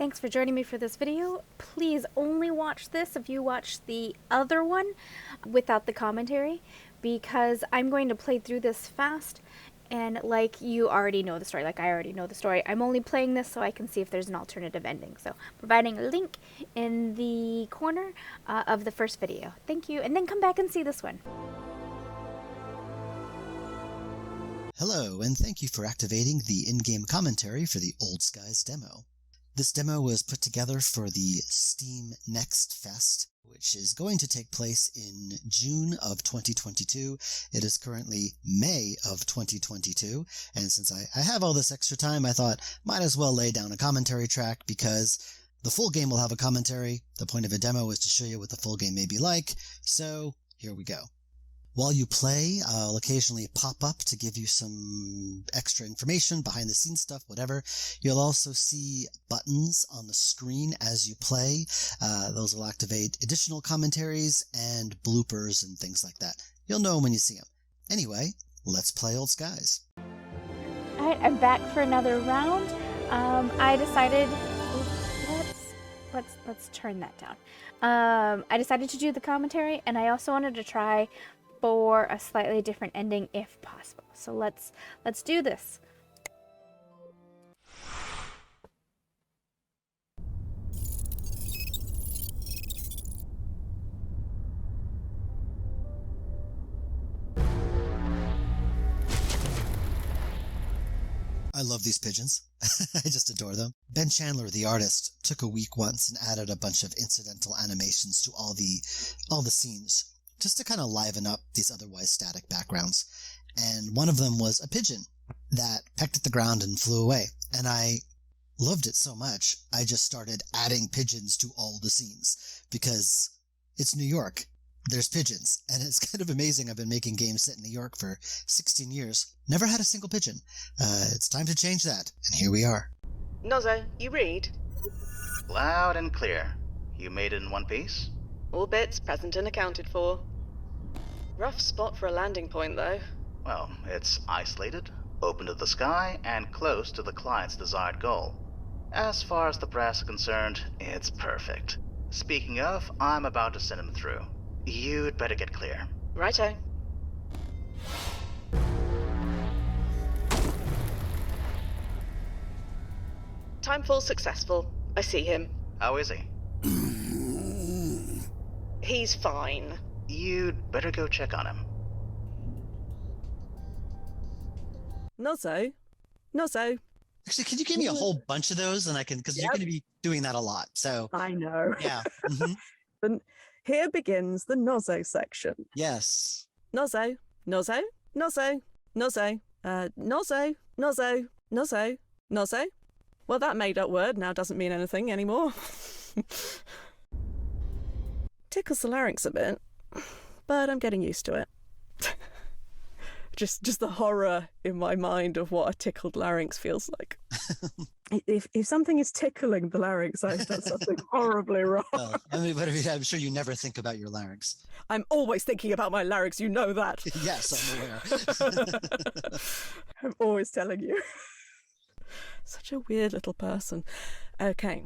thanks for joining me for this video. Please only watch this if you watch the other one without the commentary, because I'm going to play through this fast, and like you already know the story, like I already know the story, I'm only playing this so I can see if there's an alternative ending. So providing a link in the corner of the first video. Thank you, and then come back and see this one. Hello, and thank you for activating the in-game commentary for the Old Skies demo. This demo was put together for the Steam Next Fest, which is going to take place in June of 2022. It is currently May of 2022, and since I have all this extra time, I thought might as well lay down a commentary track, because the full game will have a commentary. The point of a demo is to show you what the full game may be like, so here we go. While you play, I'll occasionally pop up to give you some extra information, behind-the-scenes stuff, whatever. You'll also see buttons on the screen as you play. Those will activate additional commentaries and bloopers and things like that. You'll know them when you see them. Anyway, let's play Old Skies. Alright, I'm back for another round. I decided... Let's turn that down. I decided to do the commentary, and I also wanted to try for a slightly different ending if possible. So let's do this. I love these pigeons. I just adore them. Ben Chandler, the artist, took a week once and added a bunch of incidental animations to all the scenes, just to kind of liven up these otherwise static backgrounds. And one of them was a pigeon that pecked at the ground and flew away. And I loved it so much, I just started adding pigeons to all the scenes, because it's New York. There's pigeons, and it's kind of amazing. I've been making games set in New York for 16 years. Never had a single pigeon. It's time to change that, and here we are. Nozzo, you read? Loud and clear. You made it in one piece? All bits present and accounted for. Rough spot for a landing point, though. Well, it's isolated, open to the sky, and close to the client's desired goal. As far as the press are concerned, it's perfect. Speaking of, I'm about to send him through. You'd better get clear. Righto. Timefall successful. I see him. How is he? He's fine. You'd better go check on him. Nozzo? Nozzo? Actually, can you give me a whole bunch of those, and I can, because you're going to be doing that a lot. So I know. yeah. Then here begins the Nozzo section. Yes. Nozzo, Nozzo, Nozzo, Nozzo, Nozzo, Nozzo, Nozzo, Nozzo. Well, that made-up word now doesn't mean anything anymore. Tickles the larynx a bit, but I'm getting used to it. Just the horror in my mind of what a tickled larynx feels like. If something is tickling the larynx, I've done something horribly wrong. Well, I mean, but I'm sure you never think about your larynx. I'm always thinking about my larynx, you know that. Yes, I'm aware. I'm always telling you. Such a weird little person. Okay.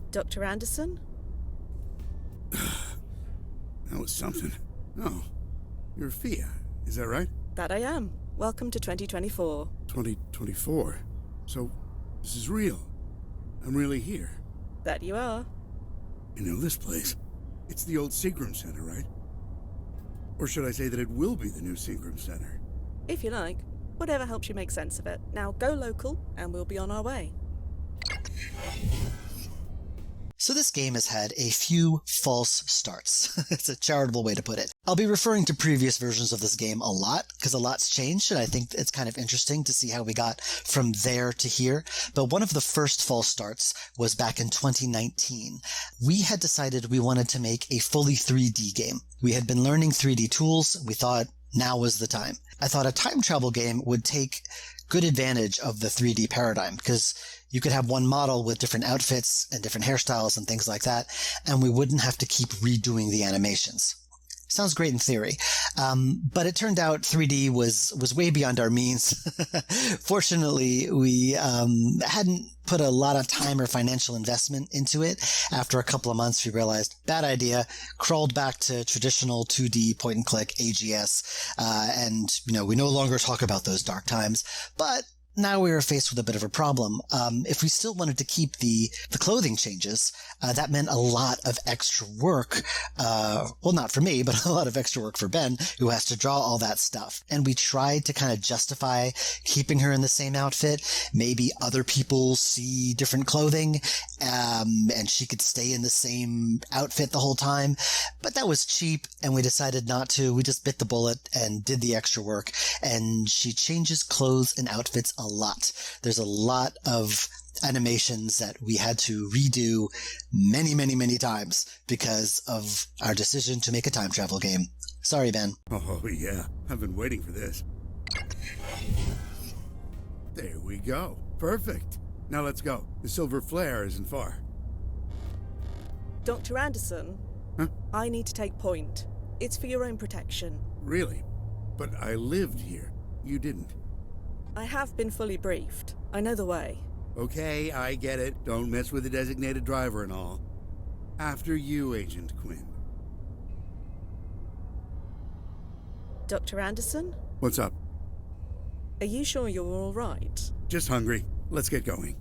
Dr. Anderson? That was something. Oh, you're Fia, is that right? That I am. Welcome to 2024. 2024? So, this is real. I'm really here. That you are. You know this place. It's the old Seagram Center, right? Or should I say that it will be the new Seagram Center? If you like. Whatever helps you make sense of it. Now go local, and we'll be on our way. So this game has had a few false starts. It's a charitable way to put it. I'll be referring to previous versions of this game a lot, because a lot's changed, and I think it's kind of interesting to see how we got from there to here. But one of the first false starts was back in 2019. We had decided we wanted to make a fully 3D game. We had been learning 3D tools, and we thought now was the time. I thought a time travel game would take good advantage of the 3D paradigm, because you could have one model with different outfits and different hairstyles and things like that, and we wouldn't have to keep redoing the animations. Sounds great in theory. But it turned out 3D was way beyond our means. Fortunately, we hadn't put a lot of time or financial investment into it. After a couple of months, we realized, bad idea, crawled back to traditional 2D point-and-click AGS, and, we no longer talk about those dark times. But now we were faced with a bit of a problem. If we still wanted to keep the clothing changes, that meant a lot of extra work. Well, not for me, but a lot of extra work for Ben, who has to draw all that stuff. And we tried to kind of justify keeping her in the same outfit. Maybe other people see different clothing, and she could stay in the same outfit the whole time. But that was cheap, and we decided not to. We just bit the bullet and did the extra work. And she changes clothes and outfits a lot. There's a lot of animations that we had to redo many, many, many times because of our decision to make a time travel game. Sorry, Ben. Oh, yeah. I've been waiting for this. There we go. Perfect. Now let's go. The silver flare isn't far. Dr. Anderson, Huh? I need to take point. It's for your own protection. Really? But I lived here. You didn't. I have been fully briefed. I know the way. Okay, I get it. Don't mess with the designated driver and all. After you, Agent Quinn. Dr. Anderson, What's up? are you sure you're all right? Just hungry. Let's get going.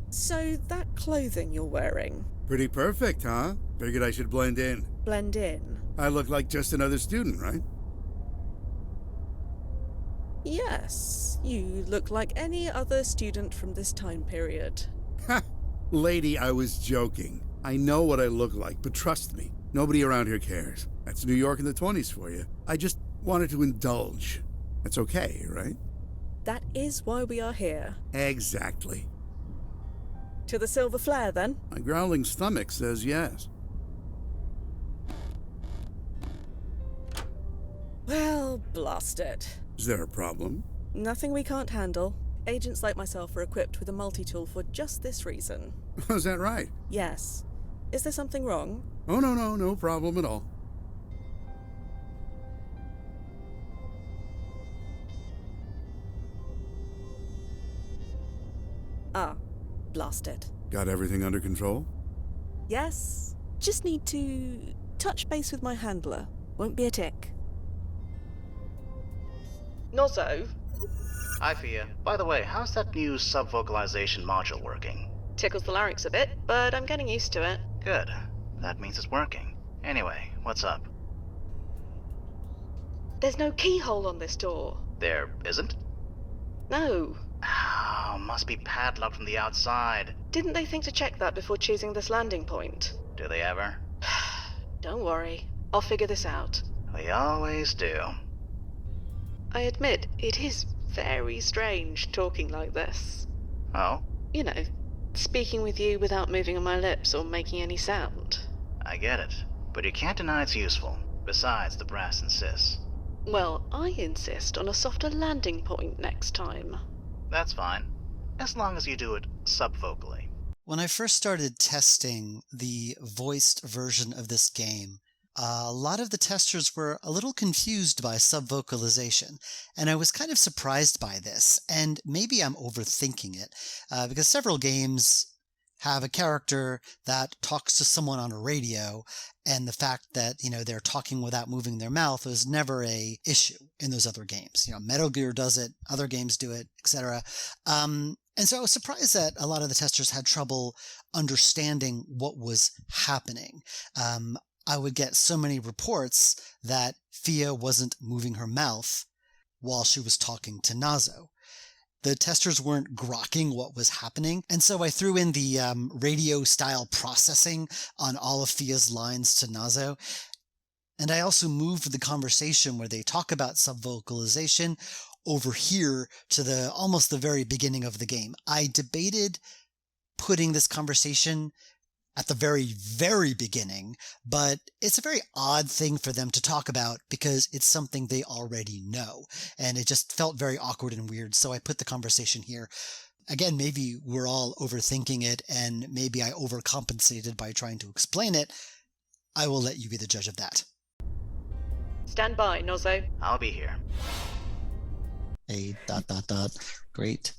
So, that clothing you're wearing, Pretty perfect, huh? Figured I should blend in. blend in? I look like just another student, right? Yes, you look like any other student from this time period. Ha! Lady, I was joking. I know what I look like, but trust me, nobody around here cares. That's New York in the 20s for you. I just wanted to indulge. That's okay, right? That is why we are here. Exactly. To the silver flare, then? My growling stomach says yes. Well, blast it. Is there a problem? Nothing we can't handle. Agents like myself are equipped with a multi-tool for just this reason. Is that right? Yes. Is there something wrong? Oh, no problem at all. Ah, blast it. Got everything under control? Yes. Just need to touch base with my handler. Won't be a tick. Nozzo, Hi, Fia. By the way, how's that new sub-vocalization module working? tickles the larynx a bit, but I'm getting used to it. Good. That means it's working. Anyway, what's up? There's no keyhole on this door. There isn't? No. Oh, must be padlocked from the outside. Didn't they think to check that before choosing this landing point? Do they ever? Don't worry. I'll figure this out. We always do. I admit, it is very strange talking like this. Oh? You know, speaking with you without moving on my lips or making any sound. I get it. But you can't deny it's useful. Besides, the brass insists. Well, I insist on a softer landing point next time. That's fine. As long as you do it sub-vocally. When I first started testing the voiced version of this game, a lot of the testers were a little confused by sub-vocalization, and I was kind of surprised by this, and maybe I'm overthinking it, because several games have a character that talks to someone on a radio, and the fact that, they're talking without moving their mouth was never a issue in those other games. Metal Gear does it, other games do it, etc. And so I was surprised that a lot of the testers had trouble understanding what was happening. I would get so many reports that Fia wasn't moving her mouth while she was talking to Nazo. The testers weren't grokking what was happening, and so I threw in the radio-style processing on all of Fia's lines to Nazo. And I also moved the conversation where they talk about subvocalization over here to almost the very beginning of the game. I debated putting this conversation at the very, very beginning, but it's a very odd thing for them to talk about because it's something they already know. And it just felt very awkward and weird, so I put the conversation here. Again, maybe we're all overthinking it, and maybe I overcompensated by trying to explain it. I will let you be the judge of that. Stand by, Nozzo. I'll be here. A ... great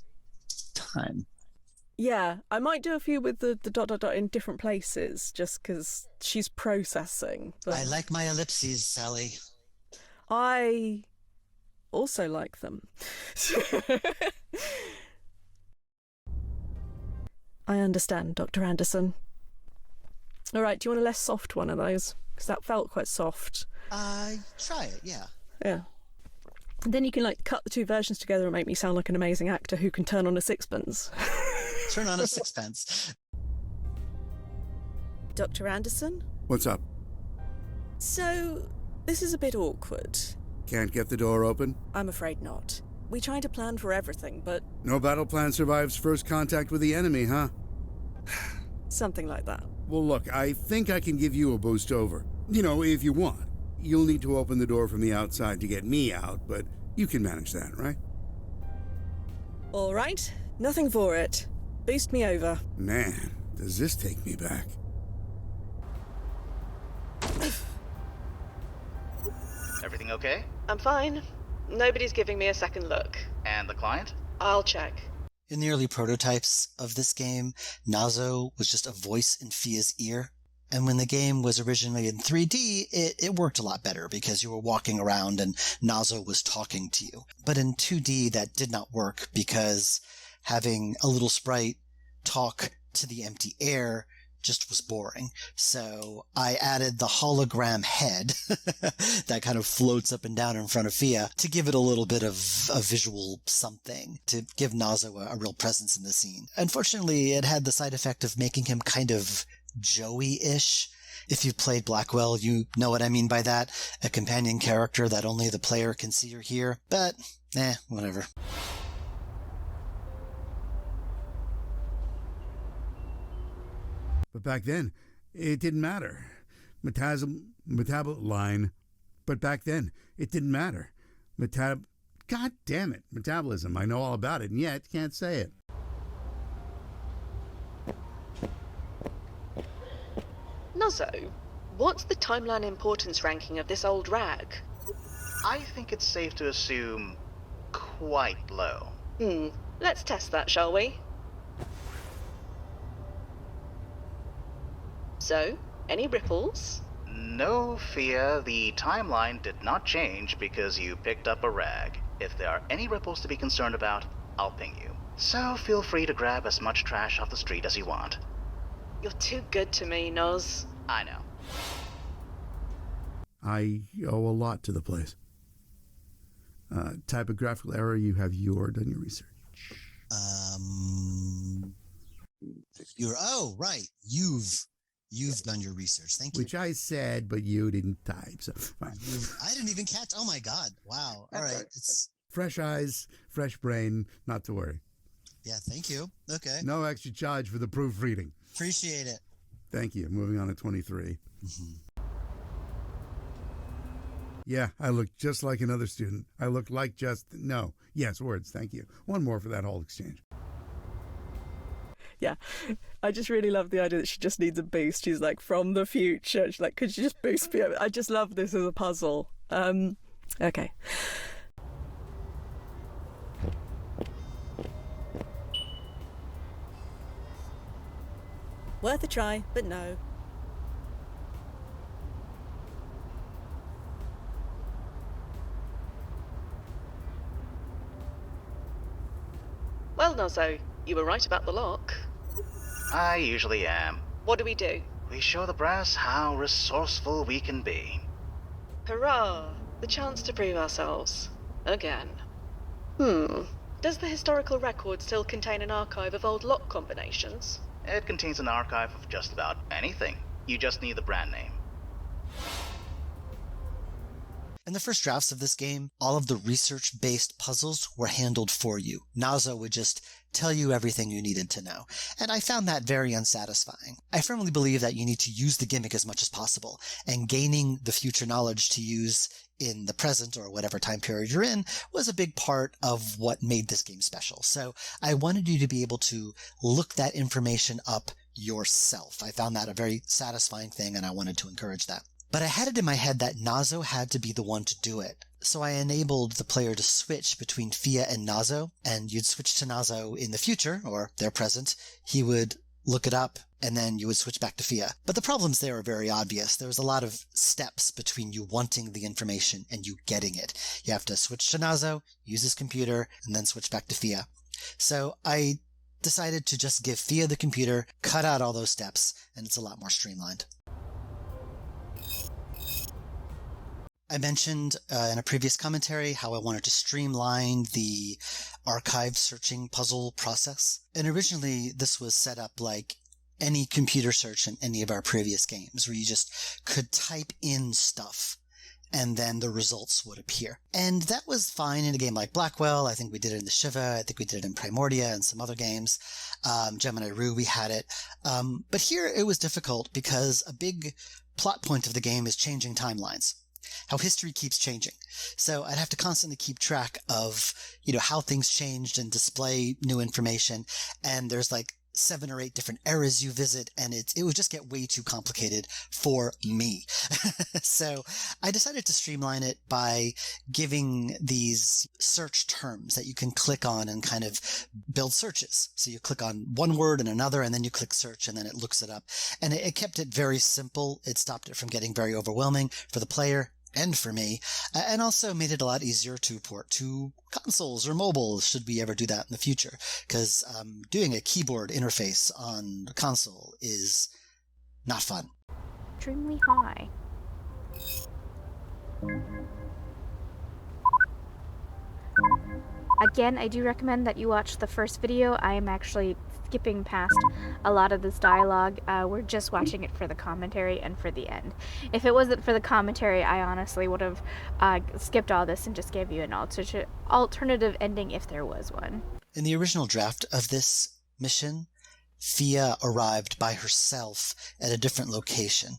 time. Yeah, I might do a few with the ... in different places, just because she's processing. But I like my ellipses, Sally. I also like them. I understand, Dr. Anderson. All right, do you want a less soft one of those? Because that felt quite soft. Try it, yeah. Yeah. Then you can, like, cut the two versions together and make me sound like an amazing actor who can turn on a sixpence. Turn on a sixpence. Dr. Anderson? What's up? So, this is a bit awkward. Can't get the door open? I'm afraid not. We try to plan for everything, but No battle plan survives first contact with the enemy, huh? something like that. Well, look, I think I can give you a boost over. You know, if you want. You'll need to open the door from the outside to get me out, but you can manage that, right? All right, nothing for it. Boost me over. Man, does this take me back. Everything okay? I'm fine. Nobody's giving me a second look. And the client? I'll check. In the early prototypes of this game, Nazo was just a voice in Fia's ear. And when the game was originally in 3D, it worked a lot better because you were walking around and Nazo was talking to you. But in 2D, that did not work because having a little sprite talk to the empty air just was boring. So I added the hologram head that kind of floats up and down in front of Fia to give it a little bit of a visual something, to give Nazo a real presence in the scene. Unfortunately, it had the side effect of making him kind of Joey-ish. If you've played Blackwell, you know what I mean by that. A companion character that only the player can see or hear. But, whatever. But back then, it didn't matter. Metabolite line. But back then, it didn't matter. God damn it. Metabolism. I know all about it, and yet can't say it. Nozzo, what's the timeline importance ranking of this old rag? I think it's safe to assume quite low. Let's test that, shall we? So, any ripples? No, Fia, the timeline did not change because you picked up a rag. If there are any ripples to be concerned about, I'll ping you. So feel free to grab as much trash off the street as you want. You're too good to me, Noz. I know. I owe a lot to the place. Typographical error, you have done your research. Right. You've done your research. Thank you. Which I said, but you didn't type, so fine. I didn't even catch. Oh my God. Wow. All right. It's fresh eyes, fresh brain, not to worry. Yeah, thank you. Okay. No extra charge for the proofreading. Appreciate it. Thank you. Moving on to 23. Mm-hmm. Yeah, I look just like another student. I look like yes, words, thank you. One more for that whole exchange. Yeah, I just really love the idea that she just needs a boost. She's like, from the future. She's like, could you just boost me? I just love this as a puzzle. Okay. Worth a try, but no. Well, Nozzo, you were right about the lock. I usually am. What do? We show the brass how resourceful we can be. Hurrah! The chance to prove ourselves. Again. Does the historical record still contain an archive of old lock combinations? It contains an archive of just about anything. You just need the brand name. In the first drafts of this game, all of the research-based puzzles were handled for you. Nazo would just tell you everything you needed to know, and I found that very unsatisfying. I firmly believe that you need to use the gimmick as much as possible, and gaining the future knowledge to use in the present or whatever time period you're in was a big part of what made this game special. So I wanted you to be able to look that information up yourself. I found that a very satisfying thing, and I wanted to encourage that. But I had it in my head that Nazo had to be the one to do it. So I enabled the player to switch between Fia and Nazo, and you'd switch to Nazo in the future, or their present. He would look it up, and then you would switch back to Fia. But the problems there are very obvious. There was a lot of steps between you wanting the information and you getting it. You have to switch to Nazo, use his computer, and then switch back to Fia. So I decided to just give Fia the computer, cut out all those steps, and it's a lot more streamlined. I mentioned in a previous commentary how I wanted to streamline the archive searching puzzle process. And originally this was set up like any computer search in any of our previous games, where you just could type in stuff and then the results would appear. And that was fine in a game like Blackwell. I think we did it in the Shiva. I think we did it in Primordia and some other games. Gemini Rue, we had it. But here it was difficult because a big plot point of the game is changing timelines. How history keeps changing. So I'd have to constantly keep track of, how things changed and display new information. And there's like 7 or 8 different eras you visit, and it would just get way too complicated for me. So I decided to streamline it by giving these search terms that you can click on and kind of build searches. So you click on one word and another, and then you click search, and then it looks it up. And it kept it very simple. It stopped it from getting very overwhelming for the player and for me, and also made it a lot easier to port to consoles or mobile should we ever do that in the future, because doing a keyboard interface on a console is not fun. Extremely high. Again, I do recommend that you watch the first video. I am actually skipping past a lot of this dialogue. We're just watching it for the commentary and for the end. If it wasn't for the commentary, I honestly would have skipped all this and just gave you an alternative ending if there was one. In the original draft of this mission, Fia arrived by herself at a different location.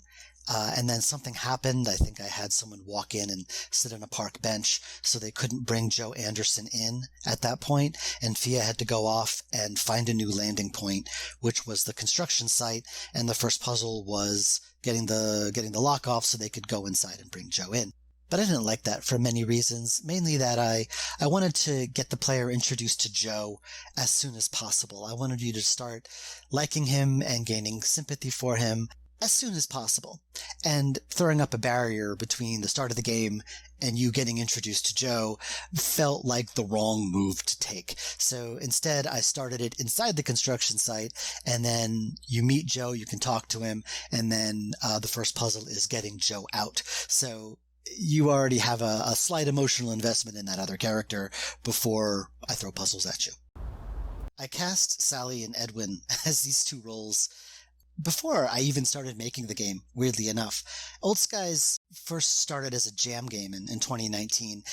And then something happened. I think I had someone walk in and sit on a park bench, so they couldn't bring Joe Anderson in at that point, and Fia had to go off and find a new landing point, which was the construction site, and the first puzzle was getting the lock off so they could go inside and bring Joe in. But I didn't like that for many reasons, mainly that I wanted to get the player introduced to Joe as soon as possible. I wanted you to start liking him and gaining sympathy for him as soon as possible. And throwing up a barrier between the start of the game and you getting introduced to Joe felt like the wrong move to take. So instead, I started it inside the construction site, and then you meet Joe, you can talk to him, and then the first puzzle is getting Joe out. So you already have a slight emotional investment in that other character before I throw puzzles at you. I cast Sally and Edwin as these two roles before I even started making the game, weirdly enough. Old Skies first started as a jam game in 2019.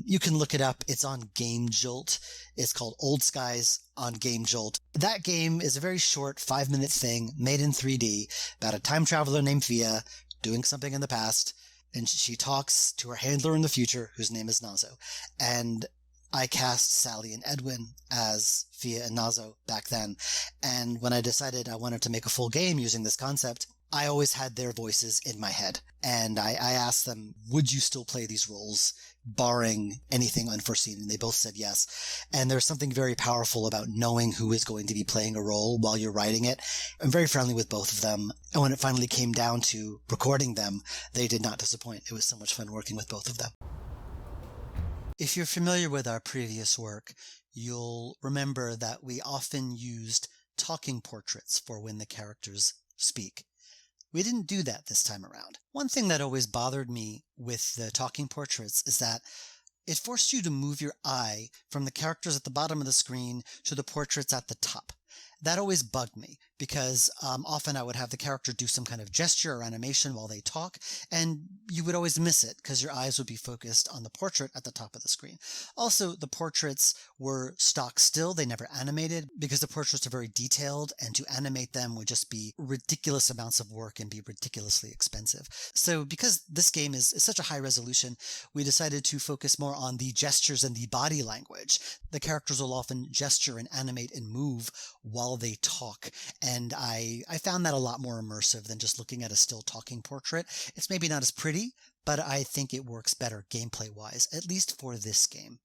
You can look it up. It's on Game Jolt. It's called Old Skies on Game Jolt. That game is a very short 5-minute thing made in 3D about a time traveler named Fia doing something in the past, and she talks to her handler in the future, whose name is Nazo. And I cast Sally and Edwin as Fia and Nazo back then. And when I decided I wanted to make a full game using this concept, I always had their voices in my head. And I asked them, would you still play these roles, barring anything unforeseen? And they both said yes. And there's something very powerful about knowing who is going to be playing a role while you're writing it. I'm very friendly with both of them. And when it finally came down to recording them, they did not disappoint. It was so much fun working with both of them. If you're familiar with our previous work, you'll remember that we often used talking portraits for when the characters speak. We didn't do that this time around. One thing that always bothered me with the talking portraits is that it forced you to move your eye from the characters at the bottom of the screen to the portraits at the top. That always bugged me because often I would have the character do some kind of gesture or animation while they talk, and you would always miss it because your eyes would be focused on the portrait at the top of the screen. Also, the portraits were stock still. They never animated because the portraits are very detailed, and to animate them would just be ridiculous amounts of work and be ridiculously expensive. So because this game is such a high resolution, we decided to focus more on the gestures and the body language. The characters will often gesture and animate and move while they talk, And I found that a lot more immersive than just looking at a still talking portrait. It's maybe not as pretty, but I think it works better gameplay-wise, at least for this game.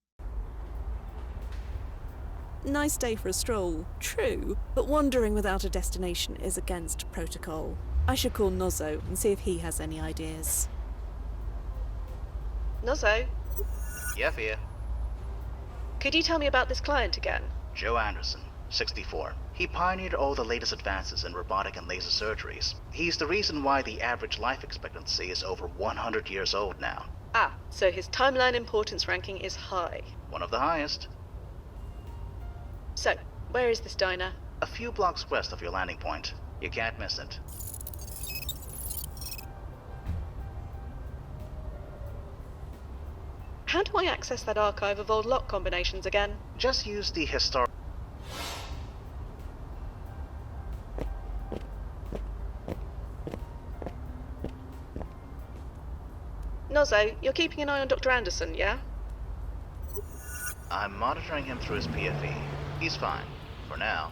Nice day for a stroll, true, but wandering without a destination is against protocol. I should call Nozzo and see if he has any ideas. Nozzo, Yeah, Fia. could you tell me about this client again? Joe Anderson, 64. He pioneered all the latest advances in robotic and laser surgeries. He's the reason why the average life expectancy is over 100 years old now. Ah, so his timeline importance ranking is high. One of the highest. So, where is this diner? A few blocks west of your landing point. You can't miss it. How do I access that archive of old lock combinations again? Just use the historic... Nozzo, you're keeping an eye on Dr. Anderson, yeah? I'm monitoring him through his PFE. He's fine, for now.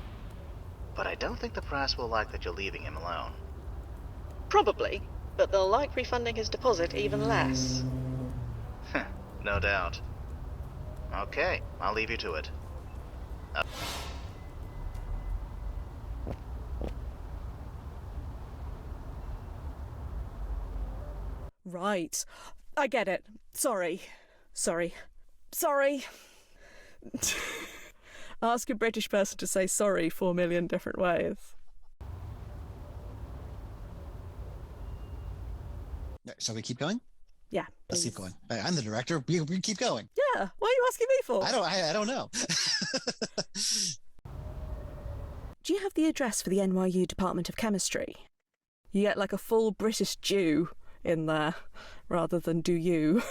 But I don't think the press will like that you're leaving him alone. Probably, but they'll like refunding his deposit even less. No doubt. Okay, I'll leave you to it. Right. I get it. Sorry. Ask a British person to say sorry 4 million different ways. Shall we keep going? Yeah. Let's keep please. going. I'm the director. We keep going. Yeah. What are you asking me for? I don't know. Do you have the address for the NYU Department of Chemistry? You get like a full British Jew in there, rather than do you.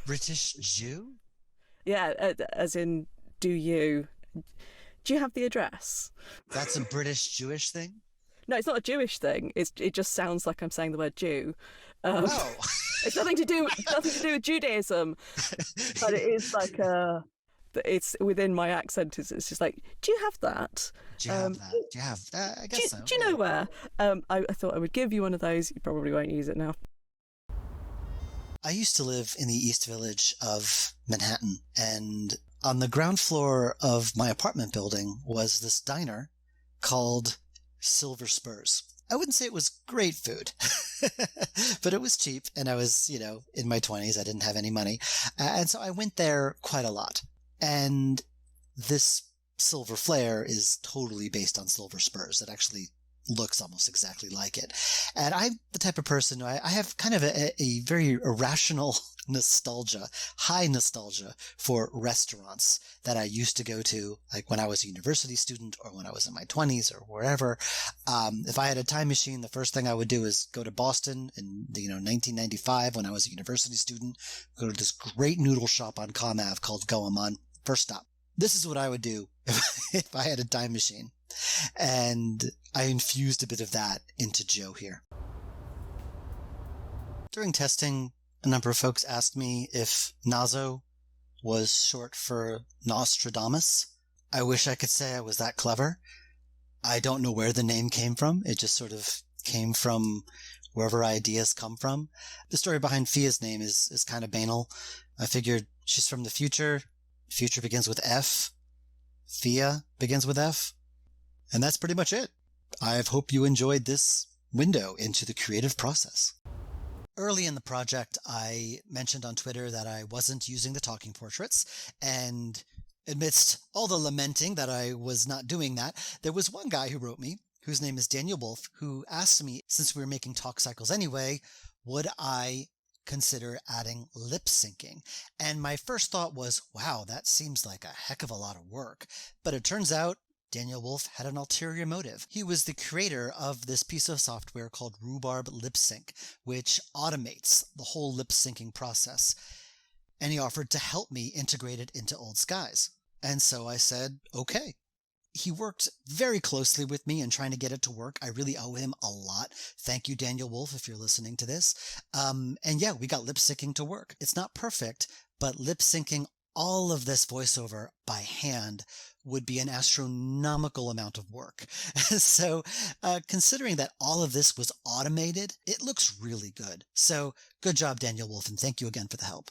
British Jew? Yeah, as in do you. Do you have the address? That's a British Jewish thing? No, it's not a Jewish thing. It just sounds like I'm saying the word Jew. Oh. It's nothing to do with Judaism, but it is like it's within my accent. It's just like, do you have that? Do you have that? Do you have that? I guess so. Do you know where? I thought I would give you one of those. You probably won't use it now. I used to live in the East Village of Manhattan, and on the ground floor of my apartment building was this diner called Silver Spurs. I wouldn't say it was great food, but it was cheap, and I was, in my 20s. I didn't have any money, and so I went there quite a lot. And this Silver Flare is totally based on Silver Spurs. It actually looks almost exactly like it. And I'm the type of person, I have kind of a very irrational high nostalgia for restaurants that I used to go to, like when I was a university student or when I was in my 20s or wherever. If I had a time machine, the first thing I would do is go to Boston in 1995 when I was a university student, go to this great noodle shop on Comm Ave called Goemon. First stop. This is what I would do if I had a time machine. And I infused a bit of that into Joe here. During testing, a number of folks asked me if Nazo was short for Nostradamus. I wish I could say I was that clever. I don't know where the name came from. It just sort of came from wherever ideas come from. The story behind Fia's name is kind of banal. I figured she's from the future. Future begins with F. Fia begins with F. And that's pretty much it. I hope you enjoyed this window into the creative process. Early in the project, I mentioned on Twitter that I wasn't using the talking portraits, and amidst all the lamenting that I was not doing that, there was one guy who wrote me, whose name is Daniel Wolf, who asked me, since we were making talk cycles anyway, would I consider adding lip syncing? And my first thought was, wow, that seems like a heck of a lot of work. But it turns out Daniel Wolf had an ulterior motive. He was the creator of this piece of software called Rhubarb Lip Sync, which automates the whole lip syncing process. And he offered to help me integrate it into Old Skies. And so I said, okay. He worked very closely with me in trying to get it to work. I really owe him a lot. Thank you, Daniel Wolf, if you're listening to this. And yeah, we got lip syncing to work. It's not perfect, but lip syncing all of this voiceover by hand would be an astronomical amount of work. So, considering that all of this was automated, it looks really good. So, good job, Daniel Wolf, and thank you again for the help.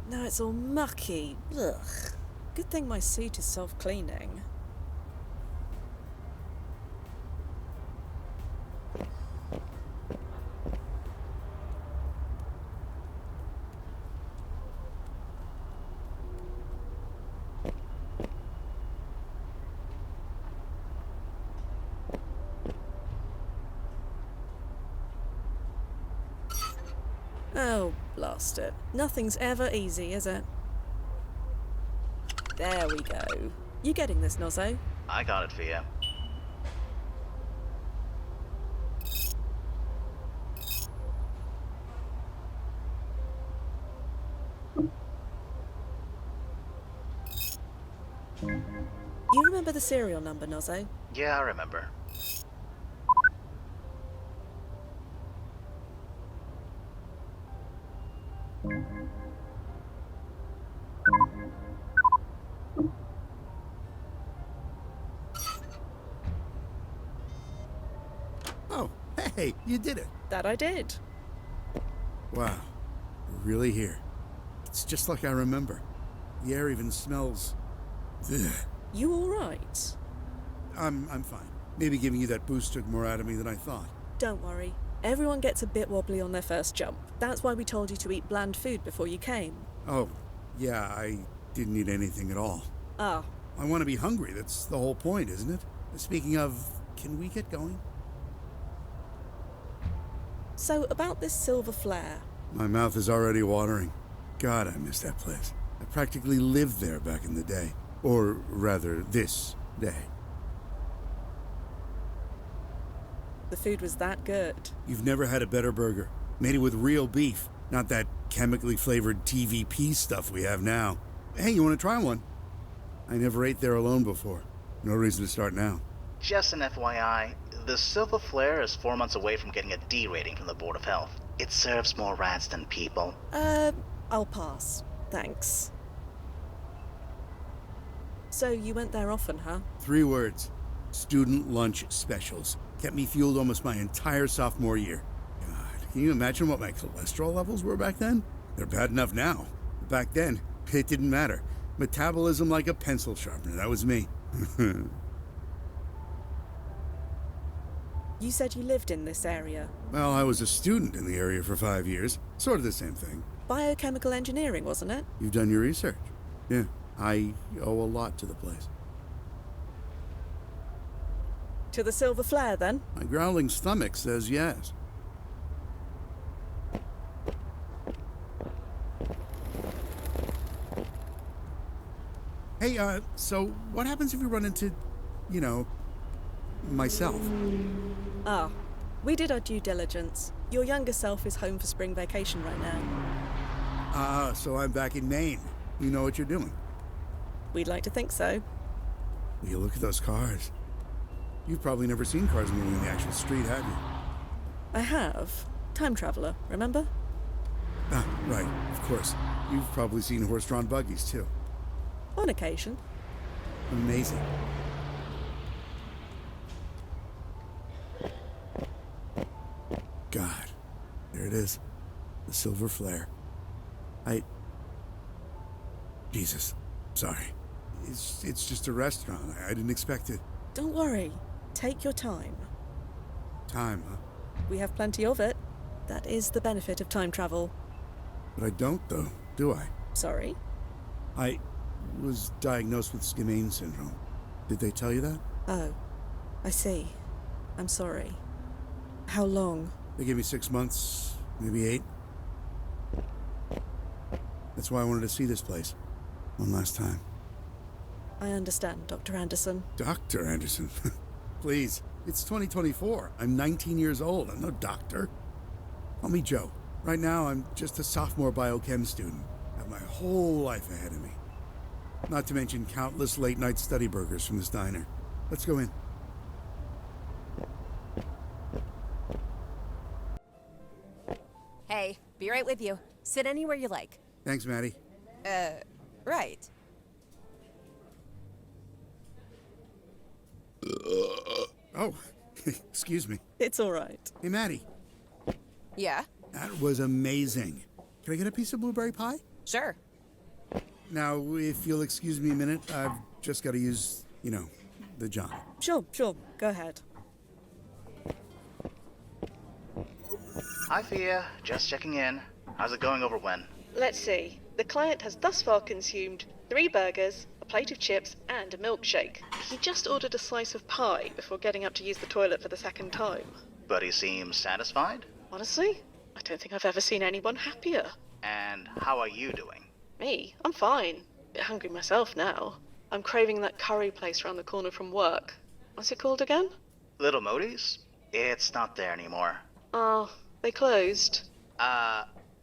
Now it's all mucky. Ugh. Good thing my suit is self-cleaning. Oh, blast it. Nothing's ever easy, is it? There we go. You getting this, Nozzo? I got it, Fia. You remember the serial number, Nozzo? Yeah, I remember. Oh, hey, you did it. That I did. Wow, we're really here. It's just like I remember. The air even smells... Ugh. You alright? I'm fine. Maybe giving you that boost took more out of me than I thought. Don't worry. Everyone gets a bit wobbly on their first jump. That's why we told you to eat bland food before you came. Oh, yeah, I didn't eat anything at all. Ah. I want to be hungry. That's the whole point, isn't it? Speaking of, can we get going? So, about this silver flare. My mouth is already watering. God, I miss that place. I practically lived there back in the day. Or rather, this day. The food was that good. You've never had a better burger. Made it with real beef, not that chemically flavored TVP stuff we have now. Hey, you want to try one? I never ate there alone before. No reason to start now. Just an FYI, the Silver Flare is 4 months away from getting a D rating from the Board of Health. It serves more rats than people. I'll pass. Thanks. So, you went there often, huh? 3 words. Student lunch specials. Kept me fueled almost my entire sophomore year. God, can you imagine what my cholesterol levels were back then? They're bad enough now. But back then, it didn't matter. Metabolism like a pencil sharpener. That was me. You said you lived in this area. Well, I was a student in the area for 5 years. Sort of the same thing. Biochemical engineering, wasn't it? You've done your research. Yeah, I owe a lot to the place. To the Silver Flare, then? My growling stomach says yes. Hey, so what happens if you run into, myself? Ah, we did our due diligence. Your younger self is home for spring vacation right now. Ah, so I'm back in Maine. You know what you're doing. We'd like to think so. Will you look at those cars? You've probably never seen cars moving in the actual street, have you? I have. Time traveler, remember? Ah, right, of course. You've probably seen horse-drawn buggies, too. On occasion. Amazing. God, there it is. The Silver Flare. Jesus, sorry. It's just a restaurant. I didn't expect it. Don't worry. Take your time. Time, huh? We have plenty of it. That is the benefit of time travel. But I don't, though, do I? Sorry? I was diagnosed with Skimane syndrome. Did they tell you that? Oh, I see. I'm sorry. How long? They gave me 6 months, maybe 8. That's why I wanted to see this place. One last time. I understand, Dr. Anderson. Dr. Anderson? Please, it's 2024. I'm 19 years old. I'm no doctor. Call me Joe. Right now, I'm just a sophomore biochem student. I have my whole life ahead of me. Not to mention countless late-night study burgers from this diner. Let's go in. Be right with you. Sit anywhere you like. Thanks, Maddie. Right. Oh, excuse me. It's all right. Hey, Maddie. Yeah? That was amazing. Can I get a piece of blueberry pie? Sure. Now, if you'll excuse me a minute, I've just got to use, the John. Sure. Go ahead. Hi, Fia. Just checking in. How's it going over when? Let's see. The client has thus far consumed 3 burgers, a plate of chips, and a milkshake. He just ordered a slice of pie before getting up to use the toilet for the second time. But he seems satisfied? Honestly, I don't think I've ever seen anyone happier. And how are you doing? Me? I'm fine. Bit hungry myself now. I'm craving that curry place round the corner from work. What's it called again? Little Modi's? It's not there anymore. Oh, they closed.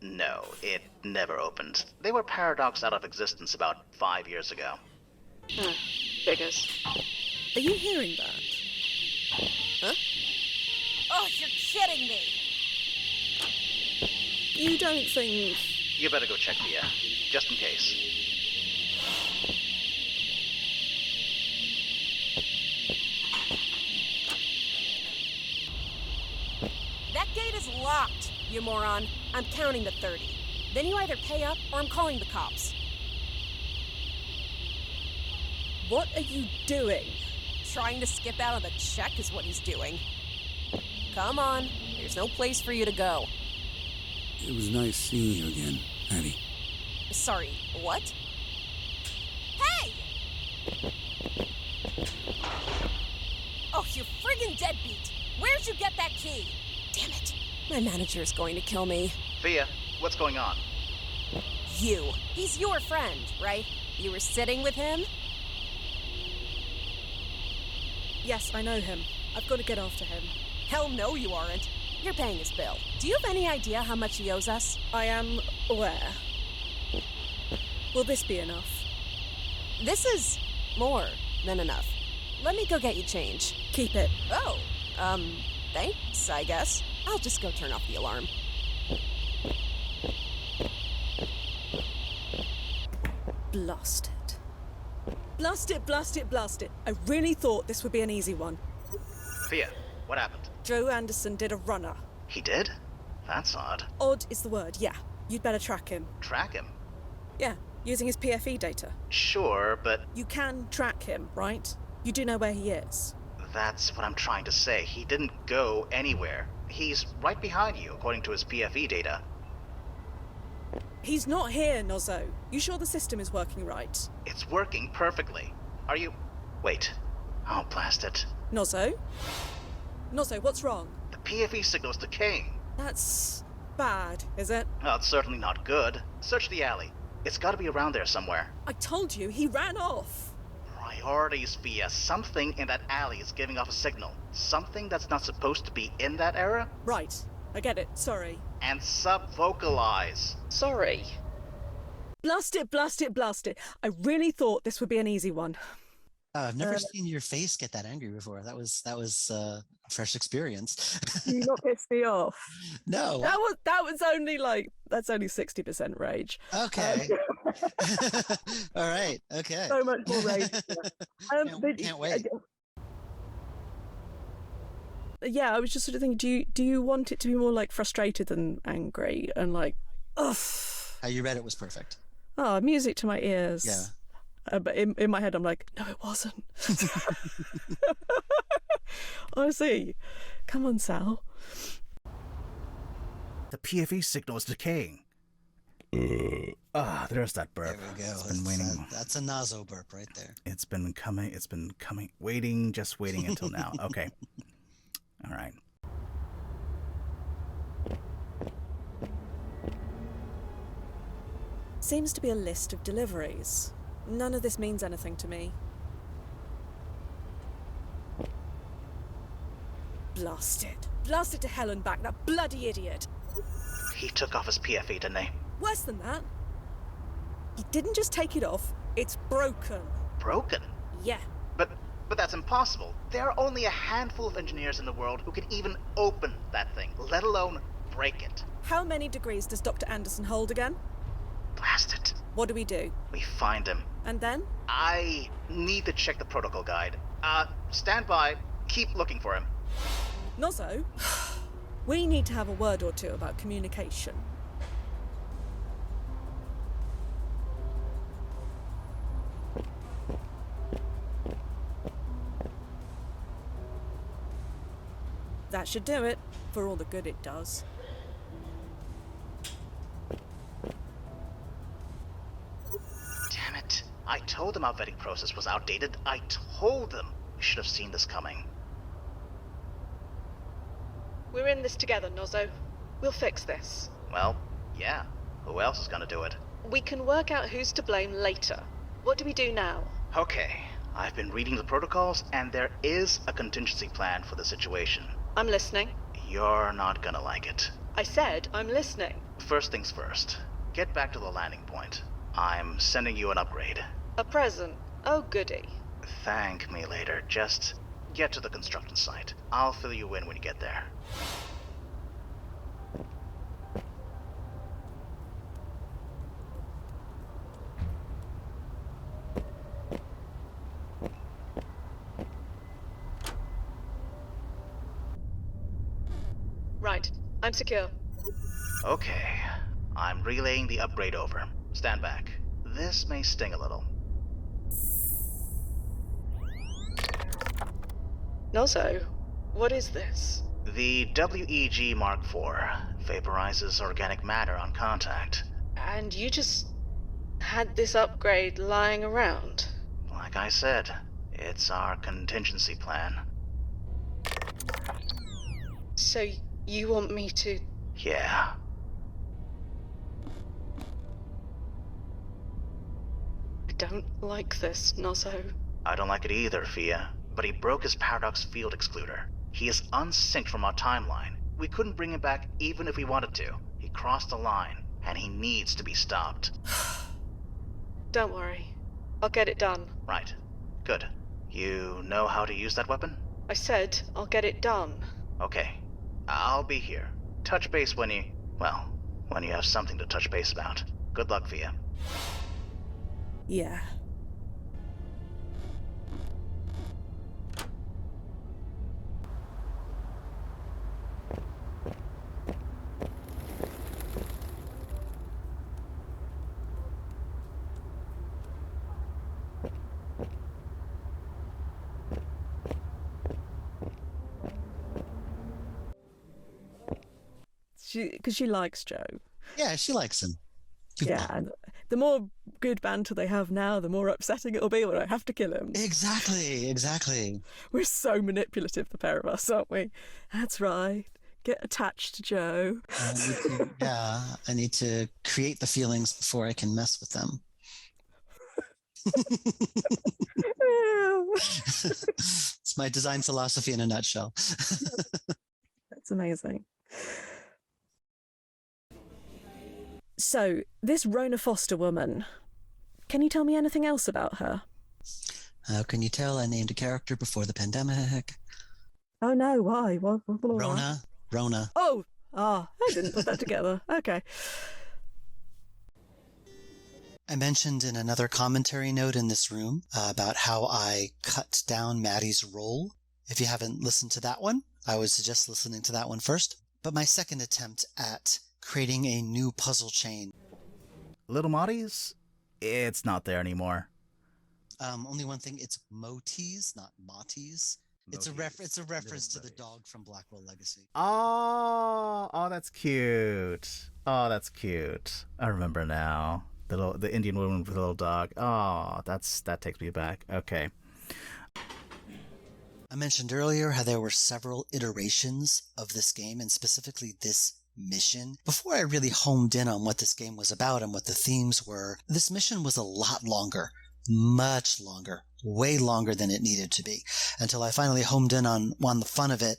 No, it never opened. They were paradoxed out of existence about 5 years ago. Figures. Are you hearing that? Huh? Oh, you're kidding me! You don't think... You better go check Fia, just in case. That gate is locked, you moron. I'm counting to 30. Then you either pay up or I'm calling the cops. What are you doing? Trying to skip out of the check is what he's doing. Come on, there's no place for you to go. It was nice seeing you again, Maddie. Sorry, what? Hey! Oh, you friggin' deadbeat! Where'd you get that key? Damn it. My manager is going to kill me. Fia, what's going on? You. He's your friend, right? You were sitting with him? Yes, I know him. I've got to get after him. Hell no, you aren't. You're paying his bill. Do you have any idea how much he owes us? I am aware. Will this be enough? This is more than enough. Let me go get you change. Keep it. Oh, thanks, I guess. I'll just go turn off the alarm. Blast it. Blast it, blast it, blast it. I really thought this would be an easy one. Fia, what happened? Joe Anderson did a runner. He did? That's odd. Odd is the word, yeah. You'd better track him. Track him? Yeah, using his PFE data. Sure, but You can track him, right? You do know where he is. that's what I'm trying to say. He didn't go anywhere. He's right behind you, according to his PFE data. He's not here, Nozzo. You sure the system is working right? It's working perfectly. Are you... Wait. Oh, blast it. Nozzo? Nozzo, what's wrong? The PFE signal's decaying. That's bad, is it? Well, it's certainly not good. Search the alley. It's gotta be around there somewhere. I told you, he ran off. Priorities, Fia. Something in that alley is giving off a signal. Something that's not supposed to be in that area. Right, I get it, sorry. And sub-vocalize. Sorry. Blast it, blast it, blast it. I really thought this would be an ezy one. I've never seen your face get that angry before. That was a fresh experience. You not pissed me off. No. That was only that's only 60% rage. Okay. All right. Okay. So much more rage. Can't wait. Yeah, I was just sort of thinking, do you want it to be more like frustrated than angry and like, ugh? How you read it was perfect. Oh, music to my ears. Yeah. But in my head, I'm like, no, it wasn't. Honestly, come on, Sal. The PFE signal is decaying. There's that burp. There we go. It's been waiting. That's a naso burp right there. It's been coming. Waiting, just waiting until now. Okay. All right. Seems to be a list of deliveries. None of this means anything to me. Blast it. Blast it to hell and back, that bloody idiot. He took off his PFE, didn't he? Worse than that. He didn't just take it off, it's broken. Broken? Yeah. But that's impossible. There are only a handful of engineers in the world who can even open that thing, let alone break it. How many degrees does Dr. Anderson hold again? Blast it. What do we do? We find him. And then? I need to check the protocol guide. Stand by. Keep looking for him. Nozzo, we need to have a word or two about communication. That should do it, for all the good it does. Damn it. I told them our vetting process was outdated. I told them. We should have seen this coming. We're in this together, Nozzo. We'll fix this. Well, yeah. Who else is gonna do it? We can work out who's to blame later. What do we do now? Okay. I've been reading the protocols, and there is a contingency plan for the situation. I'm listening. You're not gonna like it. I said I'm listening. First things first. Get back to the landing point. I'm sending you an upgrade. A present. Oh, goody. Thank me later. Just get to the construction site. I'll fill you in when you get there. Right. I'm secure. Okay. I'm relaying the upgrade over. Stand back. This may sting a little. Nozzo, what is this? The WEG Mark IV vaporizes organic matter on contact. And you just had this upgrade lying around? Like I said, it's our contingency plan. So you want me to... Yeah. I don't like this, Nozzo. I don't like it either, Fia. But he broke his paradox field excluder. He is unsynced from our timeline. We couldn't bring him back even if we wanted to. He crossed the line, and he needs to be stopped. Don't worry. I'll get it done. Right. Good. You know how to use that weapon? I said I'll get it done. Okay. I'll be here. Touch base when you have something to touch base about. Good luck, Fia. Yeah. Because she likes Joe. Yeah, she likes him. Yeah, and the more good banter they have now, the more upsetting it'll be when I have to kill him. Exactly. We're so manipulative, the pair of us, aren't we? That's right. Get attached to Joe. I need to create the feelings before I can mess with them. It's my design philosophy in a nutshell. That's amazing. So, this Rona Foster woman, can you tell me anything else about her? How can you tell I named a character before the pandemic? Oh no, why? Rona. Oh! I didn't put that together. Okay. I mentioned in another commentary note in this room about how I cut down Maddie's role. If you haven't listened to that one, I would suggest listening to that one first. But my second attempt at creating a new puzzle chain. Little Maudie's? It's not there anymore. Only one thing, it's Moties, not Motties. It's a reference to the dog from Blackwell Legacy. Oh, that's cute. Oh, that's cute. I remember now. The Indian woman with the little dog. Oh, that takes me back. Okay. I mentioned earlier how there were several iterations of this game, and specifically this mission. Before I really homed in on what this game was about and what the themes were, this mission was a lot longer, much longer, way longer than it needed to be, until I finally homed in on the fun of it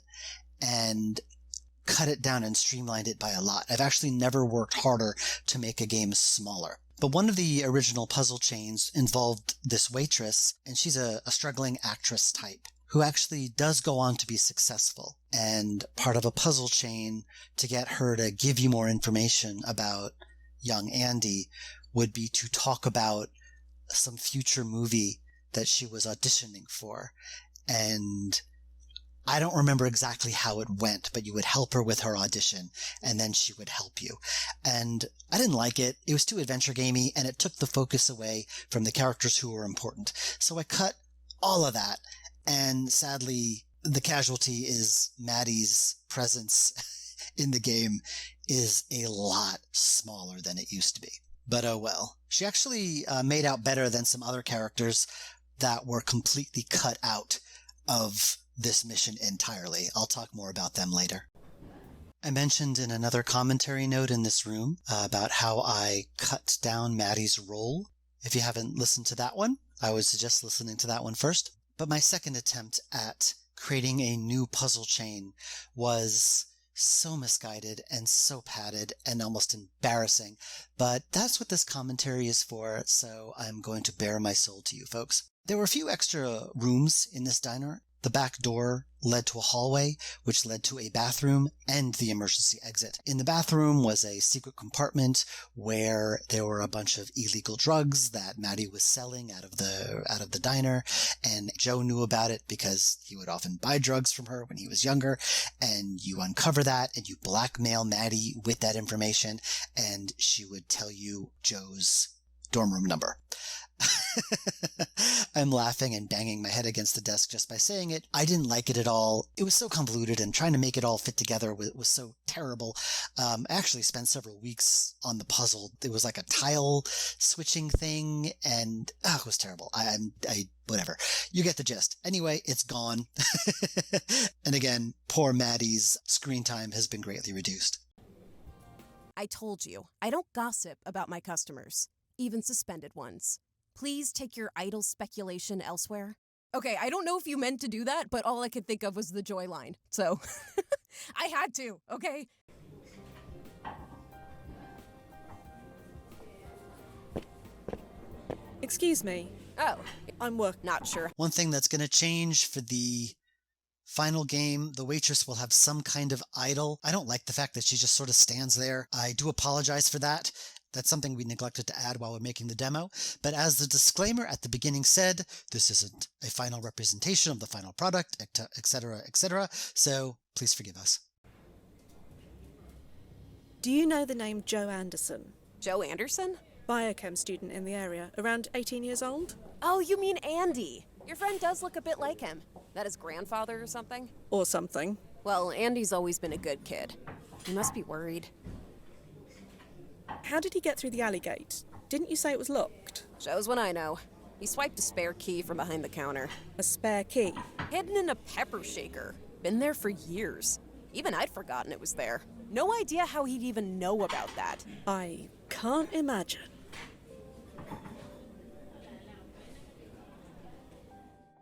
and cut it down and streamlined it by a lot. I've actually never worked harder to make a game smaller. But one of the original puzzle chains involved this waitress, and she's a struggling actress type. who actually does go on to be successful. And part of a puzzle chain to get her to give you more information about young Andy would be to talk about some future movie that she was auditioning for. And I don't remember exactly how it went, but you would help her with her audition, and then she would help you. And I didn't like it. It was too adventure gamey, and it took the focus away from the characters who were important. So I cut all of that, and sadly, the casualty is Maddie's presence in the game is a lot smaller than it used to be. But oh well. She actually made out better than some other characters that were completely cut out of this mission entirely. I'll talk more about them later. I mentioned in another commentary note in this room about how I cut down Maddie's role. If you haven't listened to that one, I would suggest listening to that one first. But my second attempt at creating a new puzzle chain was so misguided and so padded and almost embarrassing. But that's what this commentary is for, so I'm going to bare my soul to you folks. There were a few extra rooms in this diner. The back door led to a hallway, which led to a bathroom and the emergency exit. In the bathroom was a secret compartment where there were a bunch of illegal drugs that Maddie was selling out of the diner, and Joe knew about it because he would often buy drugs from her when he was younger. And you uncover that and you blackmail Maddie with that information, and she would tell you Joe's dorm room number. I'm laughing and banging my head against the desk just by saying it. I didn't like it at all. It was so convoluted, and trying to make it all fit together was so terrible. I actually spent several weeks on the puzzle. It was like a tile switching thing, and it was terrible. Whatever. You get the gist. Anyway, it's gone. And again, poor Maddie's screen time has been greatly reduced. I told you, I don't gossip about my customers, even suspended ones. Please take your idle speculation elsewhere. Okay, I don't know if you meant to do that, but all I could think of was the joy line. So, I had to, okay? Excuse me. Oh, I'm not sure. One thing that's going to change for the final game, the waitress will have some kind of idol. I don't like the fact that she just sort of stands there. I do apologize for that. That's something we neglected to add while we're making the demo. But as the disclaimer at the beginning said, this isn't a final representation of the final product, etc., etc. So please forgive us. Do you know the name Joe Anderson? Joe Anderson? Biochem student in the area, around 18 years old? Oh, you mean Andy. Your friend does look a bit like him. That his grandfather or something? Or something. Well, Andy's always been a good kid. He must be worried. How did he get through the alley gate? Didn't you say it was locked? Shows what I know. He swiped a spare key from behind the counter. A spare key? Hidden in a pepper shaker. Been there for years. Even I'd forgotten it was there. No idea how he'd even know about that. I can't imagine.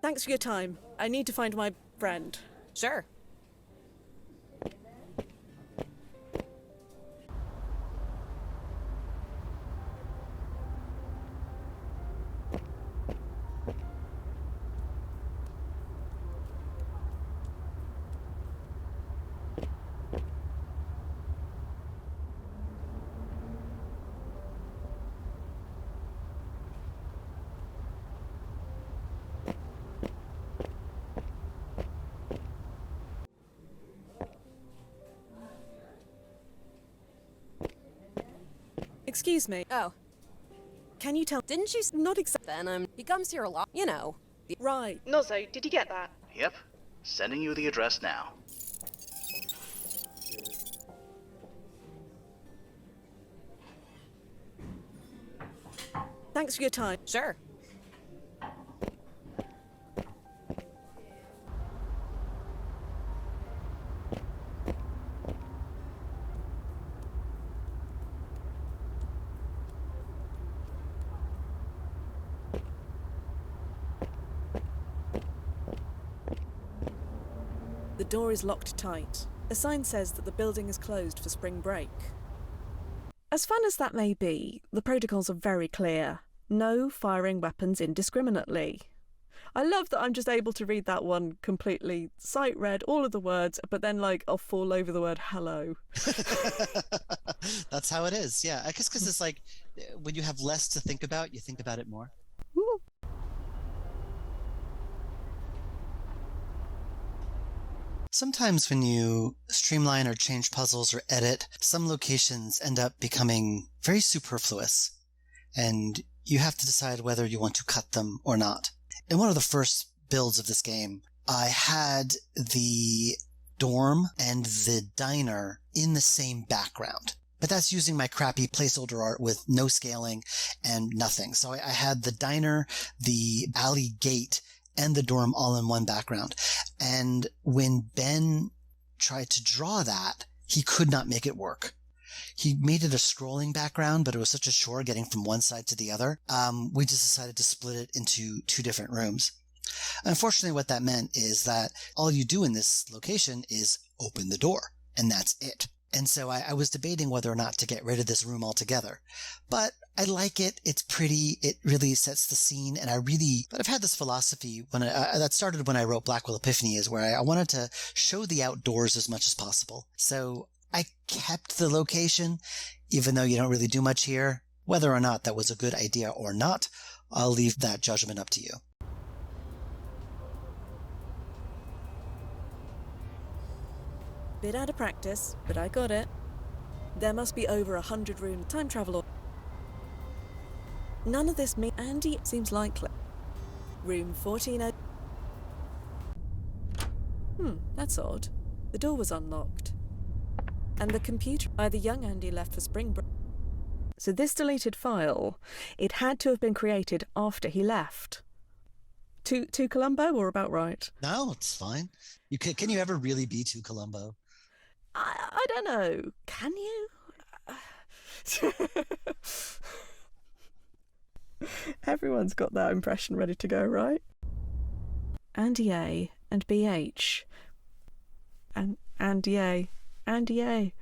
Thanks for your time. I need to find my friend. Sure. Excuse me. Oh. Can you tell? Didn't you Not exactly. Then, he comes here a lot. You know. Right. Nozzo, did you get that? Yep. Sending you the address now. Thanks for your time. Sure. The door is locked tight. A sign says that the building is closed for spring break. As fun as that may be, the protocols are very clear. No firing weapons indiscriminately. I love that I'm just able to read that one completely sight read, all of the words, but then like I'll fall over the word hello. That's how it is. Yeah, I guess because it's like when you have less to think about, you think about it more. Woo. Sometimes when you streamline or change puzzles or edit, some locations end up becoming very superfluous, and you have to decide whether you want to cut them or not. In one of the first builds of this game, I had the dorm and the diner in the same background. But that's using my crappy placeholder art with no scaling and nothing. So I had the diner, the alley gate, and the dorm all in one background. And when Ben tried to draw that, he could not make it work. He made it a scrolling background, but it was such a chore getting from one side to the other. We just decided to split it into 2 different rooms. Unfortunately, what that meant is that all you do in this location is open the door, and that's it. And so I was debating whether or not to get rid of this room altogether. But I like it. It's pretty. It really sets the scene. And but I've had this philosophy that started when I wrote Blackwell Epiphany, is where I wanted to show the outdoors as much as possible. So I kept the location, even though you don't really do much here. Whether or not that was a good idea or not, I'll leave that judgment up to you. Bit out of practice, but I got it. There must be over 100 room time travel. None of this means Andy seems likely. Room 14. That's odd. The door was unlocked. And the computer either young Andy left for spring break. So this deleted file, it had to have been created after he left. To Columbo, or about right? No, it's fine. Can you ever really be to Columbo? I don't know. Can you? Everyone's got that impression ready to go, right? Andy A and BH. And Andy A. Andy A.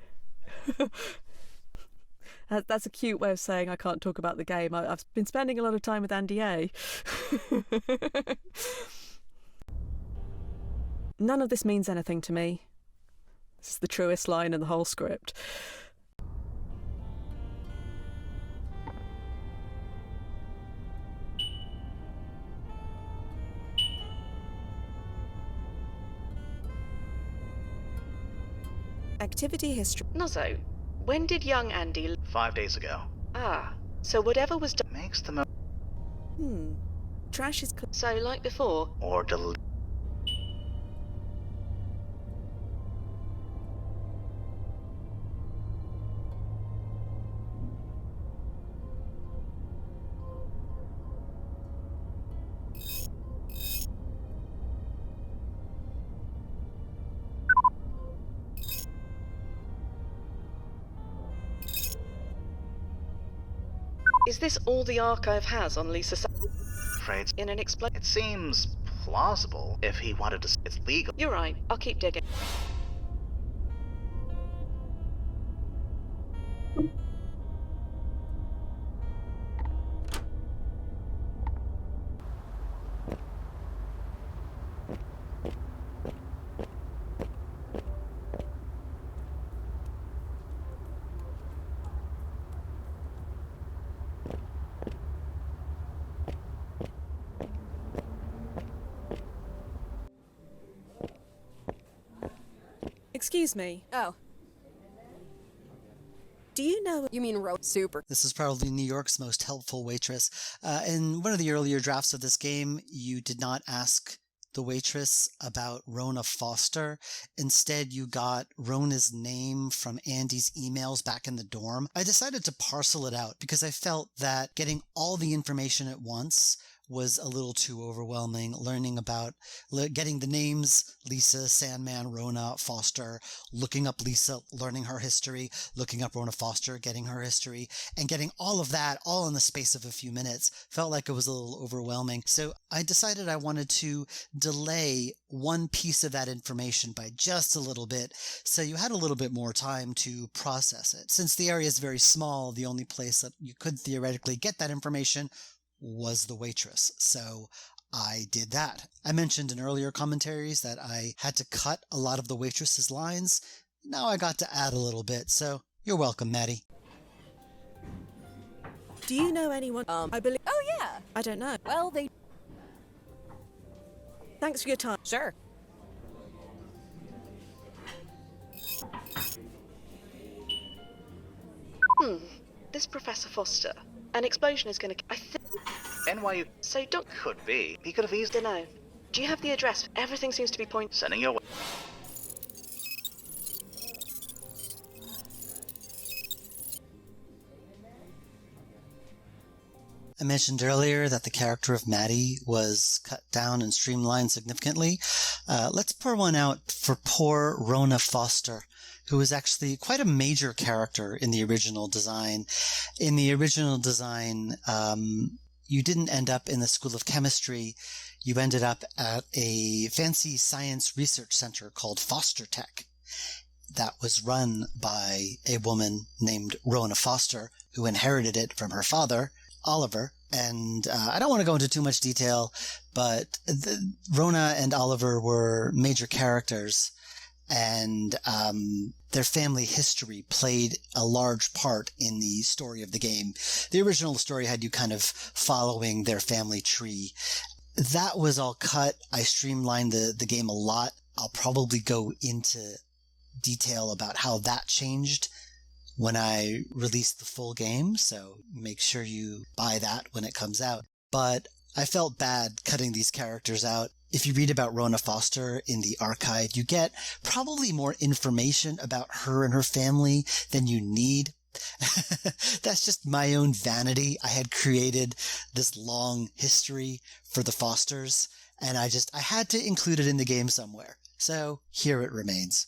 That's a cute way of saying I can't talk about the game. I've been spending a lot of time with Andy A. None of this means anything to me. This is the truest line in the whole script. Activity history. Nozzo, when did young Andy... 5 days ago. Ah, so whatever was done... Makes the Trash is... So, like before... Or delete. Is this all the archive has on Lisa Afraid in an explain? it seems plausible if he wanted to. It's legal. You're right. I'll keep digging. Excuse me. Oh, Do you know... you mean super. This is probably New York's most helpful waitress. In one of the earlier drafts of this game, you did not ask the waitress about Rona Foster. Instead, you got Rona's name from Andy's emails back in the dorm. I decided to parcel it out because I felt that getting all the information at once was a little too overwhelming. Getting the names Lisa, Sandman, Rona, Foster, looking up Lisa, learning her history, looking up Rona Foster, getting her history, and getting all of that all in the space of a few minutes felt like it was a little overwhelming. So I decided I wanted to delay one piece of that information by just a little bit, so you had a little bit more time to process it. Since the area is very small, the only place that you could theoretically get that information was the waitress. So I did that. I mentioned in earlier commentaries that I had to cut a lot of the waitress's lines. Now I got to add a little bit, so you're welcome, Maddie. Do you know anyone? I believe. Oh, yeah. I don't know. Well, they. Thanks for your time. Sure. This Professor Foster. An explosion is gonna. I think. NYU So, Doc. could be. He could have easily. Dunno. Do you have the address? Everything seems to be pointing. Sending your way. I mentioned earlier that the character of Maddie was cut down and streamlined significantly. Let's pour one out for poor Rona Foster, who was actually quite a major character in the original design. In the original design, you didn't end up in the School of Chemistry. You ended up at a fancy science research center called Foster Tech. That was run by a woman named Rona Foster, who inherited it from her father, Oliver. And I don't want to go into too much detail, but Rona and Oliver were major characters, and their family history played a large part in the story of the game. The original story had you kind of following their family tree. That was all cut. I streamlined the game a lot. I'll probably go into detail about how that changed when I release the full game, so make sure you buy that when it comes out. But I felt bad cutting these characters out. If you read about Rona Foster in the archive, you get probably more information about her and her family than you need. That's just my own vanity. I had created this long history for the Fosters, and I had to include it in the game somewhere. So here it remains.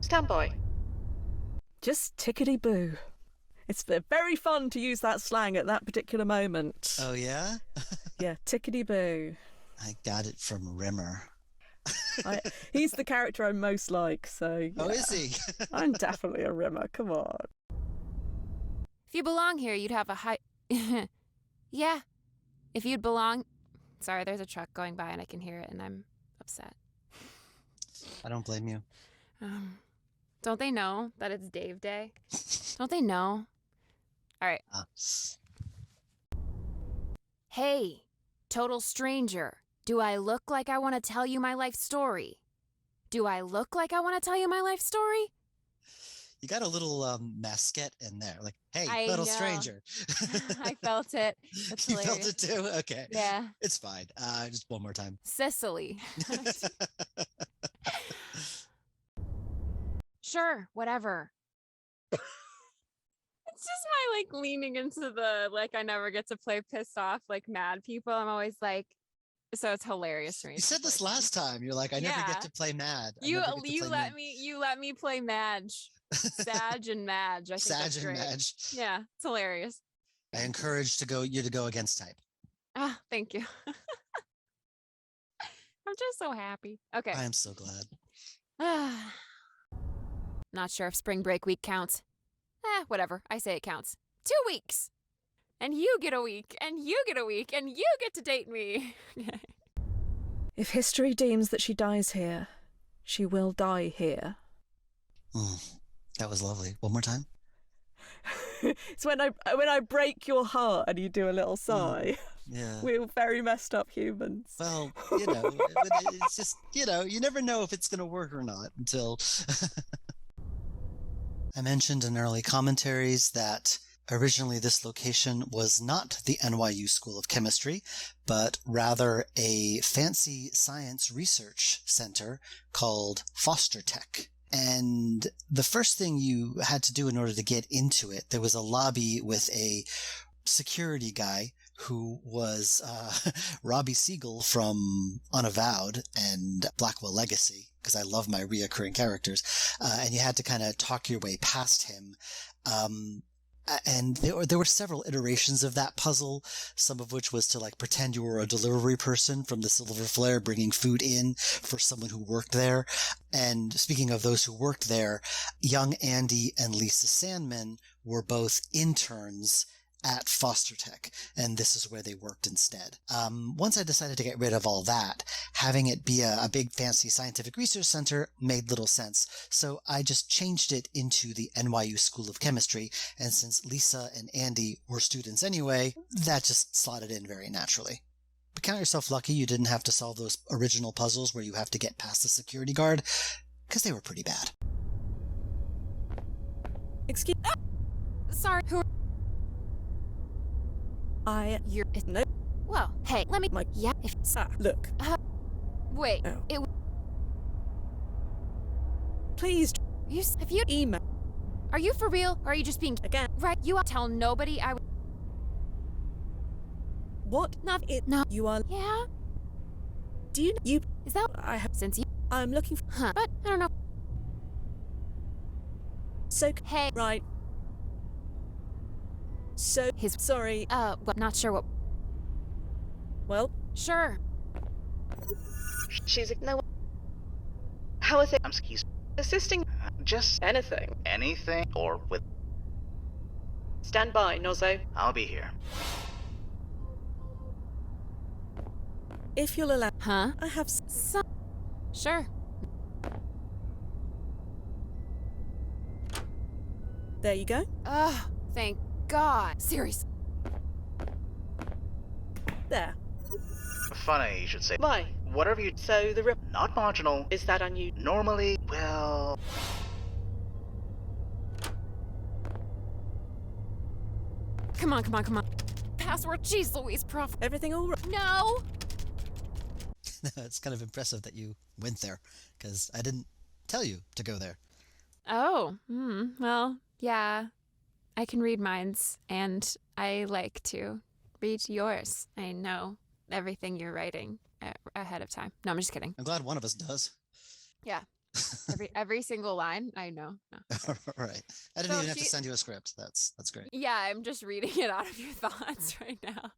Stand by. Just tickety-boo. It's very fun to use that slang at that particular moment. Oh, yeah? Yeah, tickety-boo. I got it from Rimmer. He's the character I most like, so yeah. Oh, is he? I'm definitely a Rimmer, come on. If you belong here, you'd have a high... Yeah. If you'd belong... Sorry, there's a truck going by and I can hear it and I'm upset. I don't blame you. Don't they know that it's Dave Day? Don't they know? All right. Hey, total stranger. Do I look like I want to tell you my life story? Do I look like I want to tell you my life story? You got a little masquette in there. Like, hey, I little know. stranger. I felt it. That's You hilarious. felt it too? Okay. Yeah. It's fine. Just one more time. Sicily. Sure, whatever. It's just my like leaning into the like I never get to play pissed off like mad people. I'm always like, so it's hilarious to me. You said this last time. You're like, I never get to play mad. You let me play Madge. Sag and Madge. I think Sag that's and great. Madge. Yeah, it's hilarious. I encourage you to go against type. Ah, thank you. I'm just so happy. Okay. I am so glad. Not sure if spring break week counts. Whatever. I say it counts. 2 weeks. And you get a week. And you get a week. And you get to date me. If history deems that she dies here, she will die here. That was lovely. One more time. It's when I break your heart and you do a little sigh. Yeah. We're very messed up humans. Well, it's just, you never know if it's going to work or not until... I mentioned in early commentaries that originally this location was not the NYU School of Chemistry, but rather a fancy science research center called Foster Tech. And the first thing you had to do in order to get into it, there was a lobby with a security guy who was Robbie Siegel from Unavowed and Blackwell Legacy, because I love my reoccurring characters, and you had to kind of talk your way past him. And there were several iterations of that puzzle, some of which was to like pretend you were a delivery person from the Silver Flare bringing food in for someone who worked there. And speaking of those who worked there, young Andy and Lisa Sandman were both interns at Foster Tech, and this is where they worked instead. Once I decided to get rid of all that, having it be a big fancy scientific research center made little sense, so I just changed it into the NYU School of Chemistry, and since Lisa and Andy were students anyway, that just slotted in very naturally. But count yourself lucky you didn't have to solve those original puzzles where you have to get past the security guard, because they were pretty bad. Excuse... Sorry, who... You're... No. Well, hey, let me... Yeah, if... Look. Wait, Oh. Please... Have you... Email. Are you for real, or are you just being... Again. Right, you tell nobody I... What? Not it... No. You are... Yeah? Do you... You... Is that... I have... Since you... I'm looking for... Huh. But, I don't know. So... Hey. Right. So... His... Sorry. Well, not sure what... Well... Sure. She's... No... How are things? He's Assisting... just Anything. anything or with... Stand by, Nozzo. I'll be here. If you'll allow... Huh? I have... Some... Sure. There you go. Ugh, thank God. Seriously. There. Funny you should say. Why? Whatever you... So the rip... Not marginal. Is that unusual? Normally, well... Come on. Password. Jeez Louise, prof. Everything all right? No! It's kind of impressive that you went there, because I didn't tell you to go there. Oh, well, yeah. I can read minds, and I like to read yours. I know everything you're writing ahead of time. No, I'm just kidding. I'm glad one of us does. Yeah. Every single line, I know. No. All right. I didn't So even have to she- send you a script. That's great. Yeah, I'm just reading it out of your thoughts right now.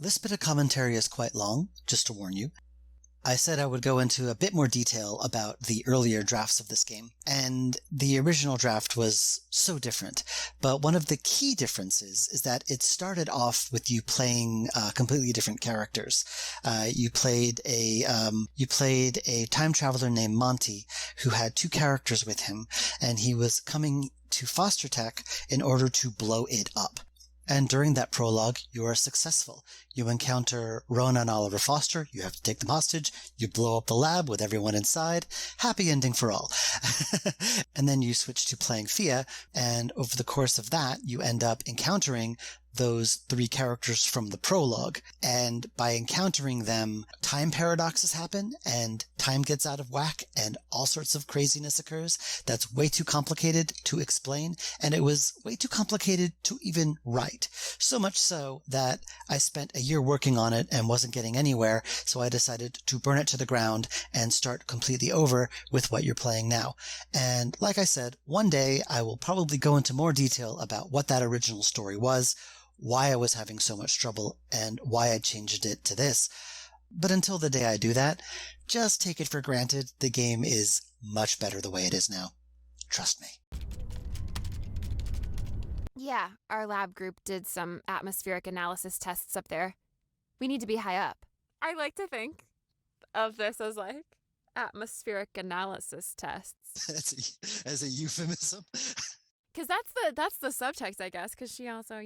This bit of commentary is quite long, just to warn you. I said I would go into a bit more detail about the earlier drafts of this game, and the original draft was so different. But one of the key differences is that it started off with you playing completely different characters. You played a time traveler named Monty, who had two characters with him, and he was coming to Foster Tech in order to blow it up. And during that prologue, you are successful. You encounter Rona and Oliver Foster, you have to take them hostage, you blow up the lab with everyone inside, happy ending for all. And then you switch to playing Fia, and over the course of that, you end up encountering those three characters from the prologue, and by encountering them, time paradoxes happen, and time gets out of whack, and all sorts of craziness occurs that's way too complicated to explain, and it was way too complicated to even write. So much so that I spent a year working on it and wasn't getting anywhere, so I decided to burn it to the ground and start completely over with what you're playing now. And like I said, one day I will probably go into more detail about what that original story was, why I was having so much trouble, and why I changed it to this. But until the day I do that, just take it for granted the game is much better the way it is now. Trust me. Yeah, our lab group did some atmospheric analysis tests up there. We need to be high up. I like to think of this as like atmospheric analysis tests. As a euphemism. Because that's the subtext, I guess, because she also,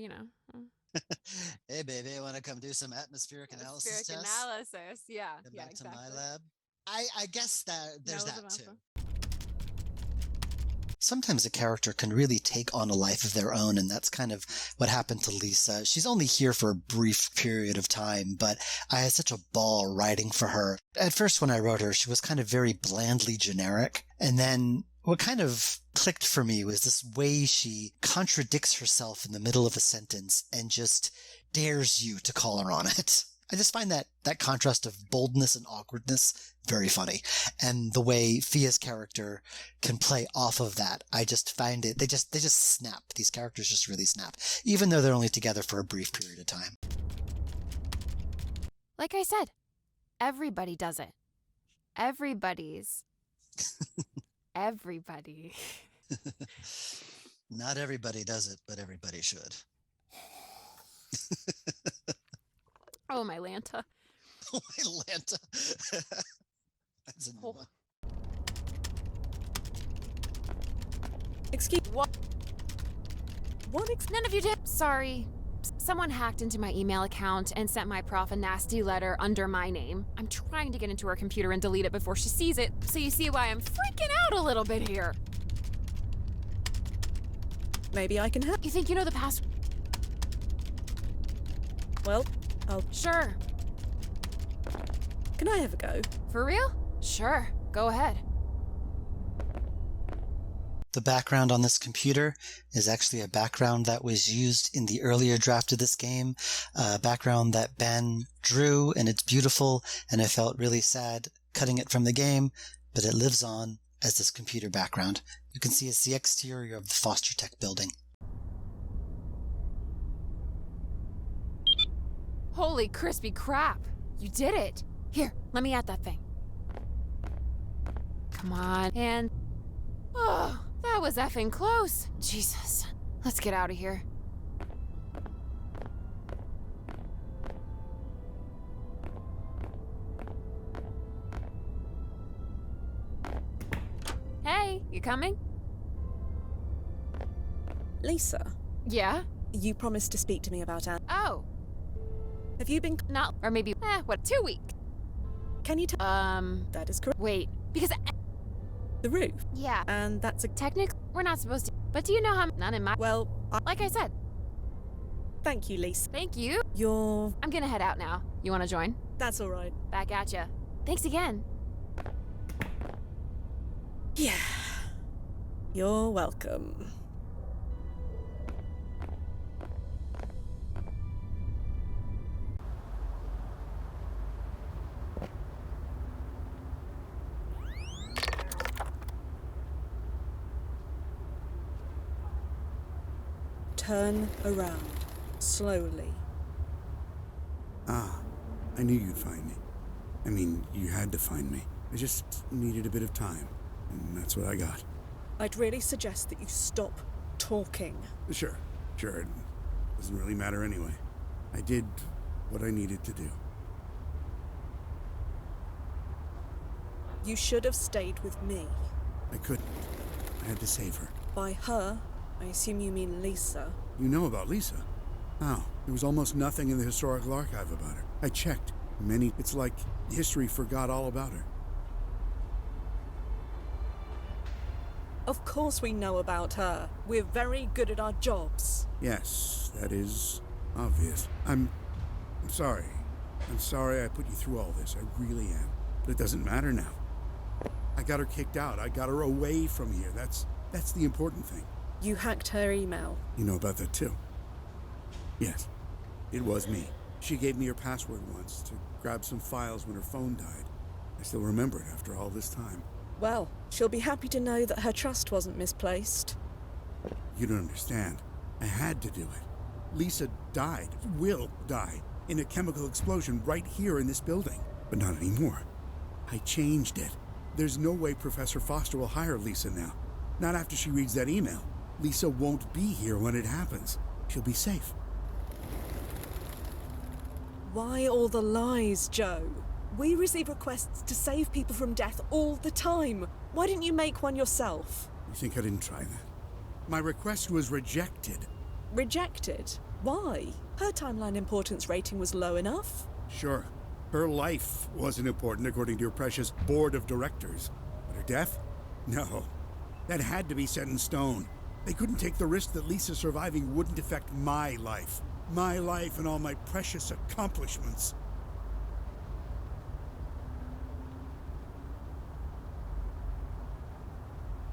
Hey, baby, want to come do some atmospheric analysis atmospheric tests? analysis, yeah. Come Yeah, back exactly. to my lab. I guess that there's That that was too. awesome. Sometimes a character can really take on a life of their own, and that's kind of what happened to Lisa. She's only here for a brief period of time, but I had such a ball writing for her. At first, when I wrote her, she was kind of very blandly generic, and then what kind of clicked for me was this way she contradicts herself in the middle of a sentence and just dares you to call her on it. I just find that contrast of boldness and awkwardness very funny. And the way Fia's character can play off of that, I just find it, they just snap. These characters just really snap, even though they're only together for a brief period of time. Like I said, everybody does it. Everybody. Not everybody does it, but everybody should. Oh, my Lanta. Oh, my Lanta. That's a new one. Excuse what? None of you did. Sorry. Someone hacked into my email account and sent my prof a nasty letter under my name. I'm trying to get into her computer and delete it before she sees it, so you see why I'm freaking out a little bit here. Maybe I can help. You think you know the password? Well, Sure. Can I have a go? For real? Sure. Go ahead. The background on this computer is actually a background that was used in the earlier draft of this game, a background that Ben drew, and it's beautiful, and I felt really sad cutting it from the game, but it lives on as this computer background. You can see it's the exterior of the Foster Tech building. Holy crispy crap. You did it. Here, let me at that thing. Come on. And... oh, that was effing close. Jesus. Let's get out of here. Hey, you coming? Lisa, Yeah? you promised to speak to me about Anne. Oh. Have you been... Not... or maybe... 2 weeks. Can you tell... That is correct. Wait. Because... The roof. yeah. And that's a... Technically, we're not supposed to... But do you know how... None in my... Well, Like I said. thank you, Lisa. Thank you. You're... I'm gonna head out now. You wanna join? That's all right. Back at ya. Thanks again. Yeah. You're welcome. Turn around. Slowly. Ah, I knew you'd find me. I mean, you had to find me. I just needed a bit of time, and that's what I got. I'd really suggest that you stop talking. Sure. It doesn't really matter anyway. I did what I needed to do. You should have stayed with me. I couldn't. I had to save her. By her, I assume you mean Lisa. You know about Lisa? How? There was almost nothing in the historical archive about her. I checked. It's like history forgot all about her. Of course we know about her. We're very good at our jobs. Yes, that is obvious. I'm sorry. I'm sorry I put you through all this. I really am. But it doesn't matter now. I got her kicked out. I got her away from here. That's the important thing. You hacked her email. You know about that too? Yes, it was me. She gave me her password once to grab some files when her phone died. I still remember it after all this time. Well, she'll be happy to know that her trust wasn't misplaced. You don't understand. I had to do it. Lisa died, will die, in a chemical explosion right here in this building. But not anymore. I changed it. There's no way Professor Foster will hire Lisa now. Not after she reads that email. Lisa won't be here when it happens. She'll be safe. Why all the lies, Joe? We receive requests to save people from death all the time. Why didn't you make one yourself? You think I didn't try that? My request was rejected. Rejected? Why? Her timeline importance rating was low enough. Sure. Her life wasn't important according to your precious board of directors. But her death? No. That had to be set in stone. They couldn't take the risk that Lisa surviving wouldn't affect my life. My life and all my precious accomplishments.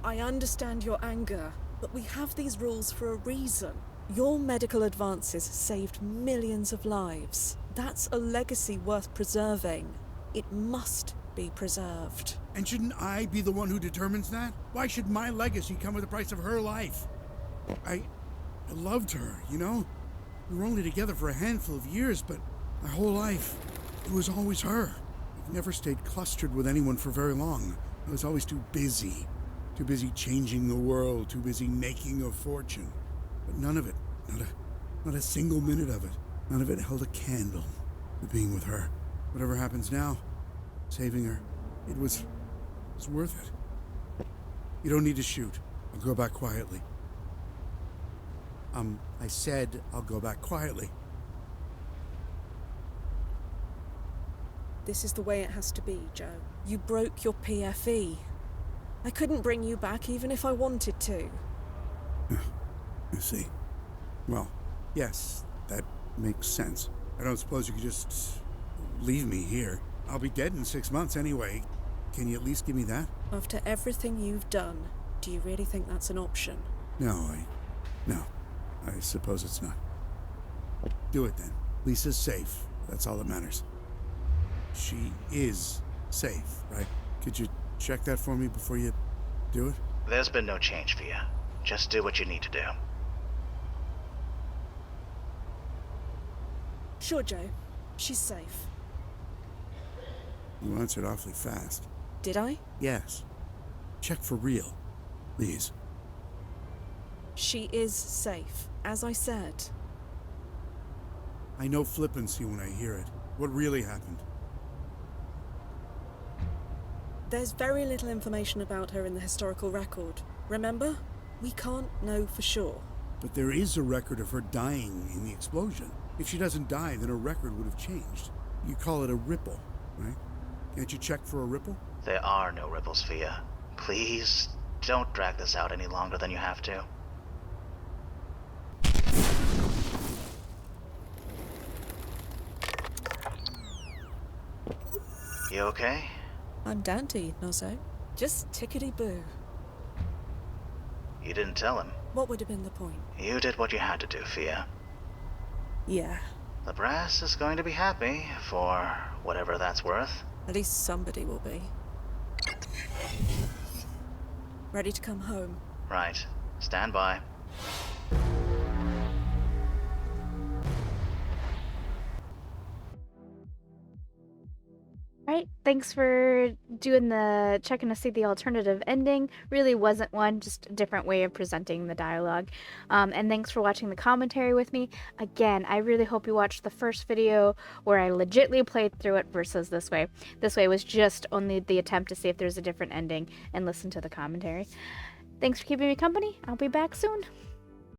I understand your anger, but we have these rules for a reason. Your medical advances saved millions of lives. That's a legacy worth preserving. It must be preserved. And shouldn't I be the one who determines that? Why should my legacy come at the price of her life? I loved her, you know? We were only together for a handful of years, but my whole life, it was always her. I've never stayed clustered with anyone for very long. I was always too busy. Too busy changing the world, too busy making a fortune. But none of it, not a single minute of it, none of it held a candle to being with her. Whatever happens now, saving her, it was worth it. You don't need to shoot. I'll go back quietly. I said I'll go back quietly. This is the way it has to be, Joe. You broke your PFE. I couldn't bring you back even if I wanted to. I see. Well, yes, that makes sense. I don't suppose you could just leave me here. I'll be dead in 6 months anyway. Can you at least give me that? After everything you've done, do you really think that's an option? No, I suppose it's not. Do it then. Lisa's safe. That's all that matters. She is safe, right? Could you check that for me before you do it? There's been no change, Fia. Just do what you need to do. Sure, Joe. She's safe. You answered awfully fast. Did I? Yes. Check for real, please. She is safe, as I said. I know flippancy when I hear it. What really happened? There's very little information about her in the historical record. Remember? We can't know for sure. But there is a record of her dying in the explosion. If she doesn't die, then her record would have changed. You call it a ripple, right? Can't you check for a ripple? There are no ripples, Fia. Please, don't drag this out any longer than you have to. You okay? I'm Dante, Nozzo. Just tickety-boo. You didn't tell him. What would have been the point? You did what you had to do, Fia. Yeah. The brass is going to be happy, for whatever that's worth. At least somebody will be. Ready to come home. Right. Stand by. Right, thanks for doing the checking to see the alternative ending. Really wasn't one, just a different way of presenting the dialogue. And thanks for watching the commentary with me. Again, I really hope you watched the first video where I legitly played through it versus this way. This way was just only the attempt to see if there's a different ending and listen to the commentary. Thanks for keeping me company. I'll be back soon.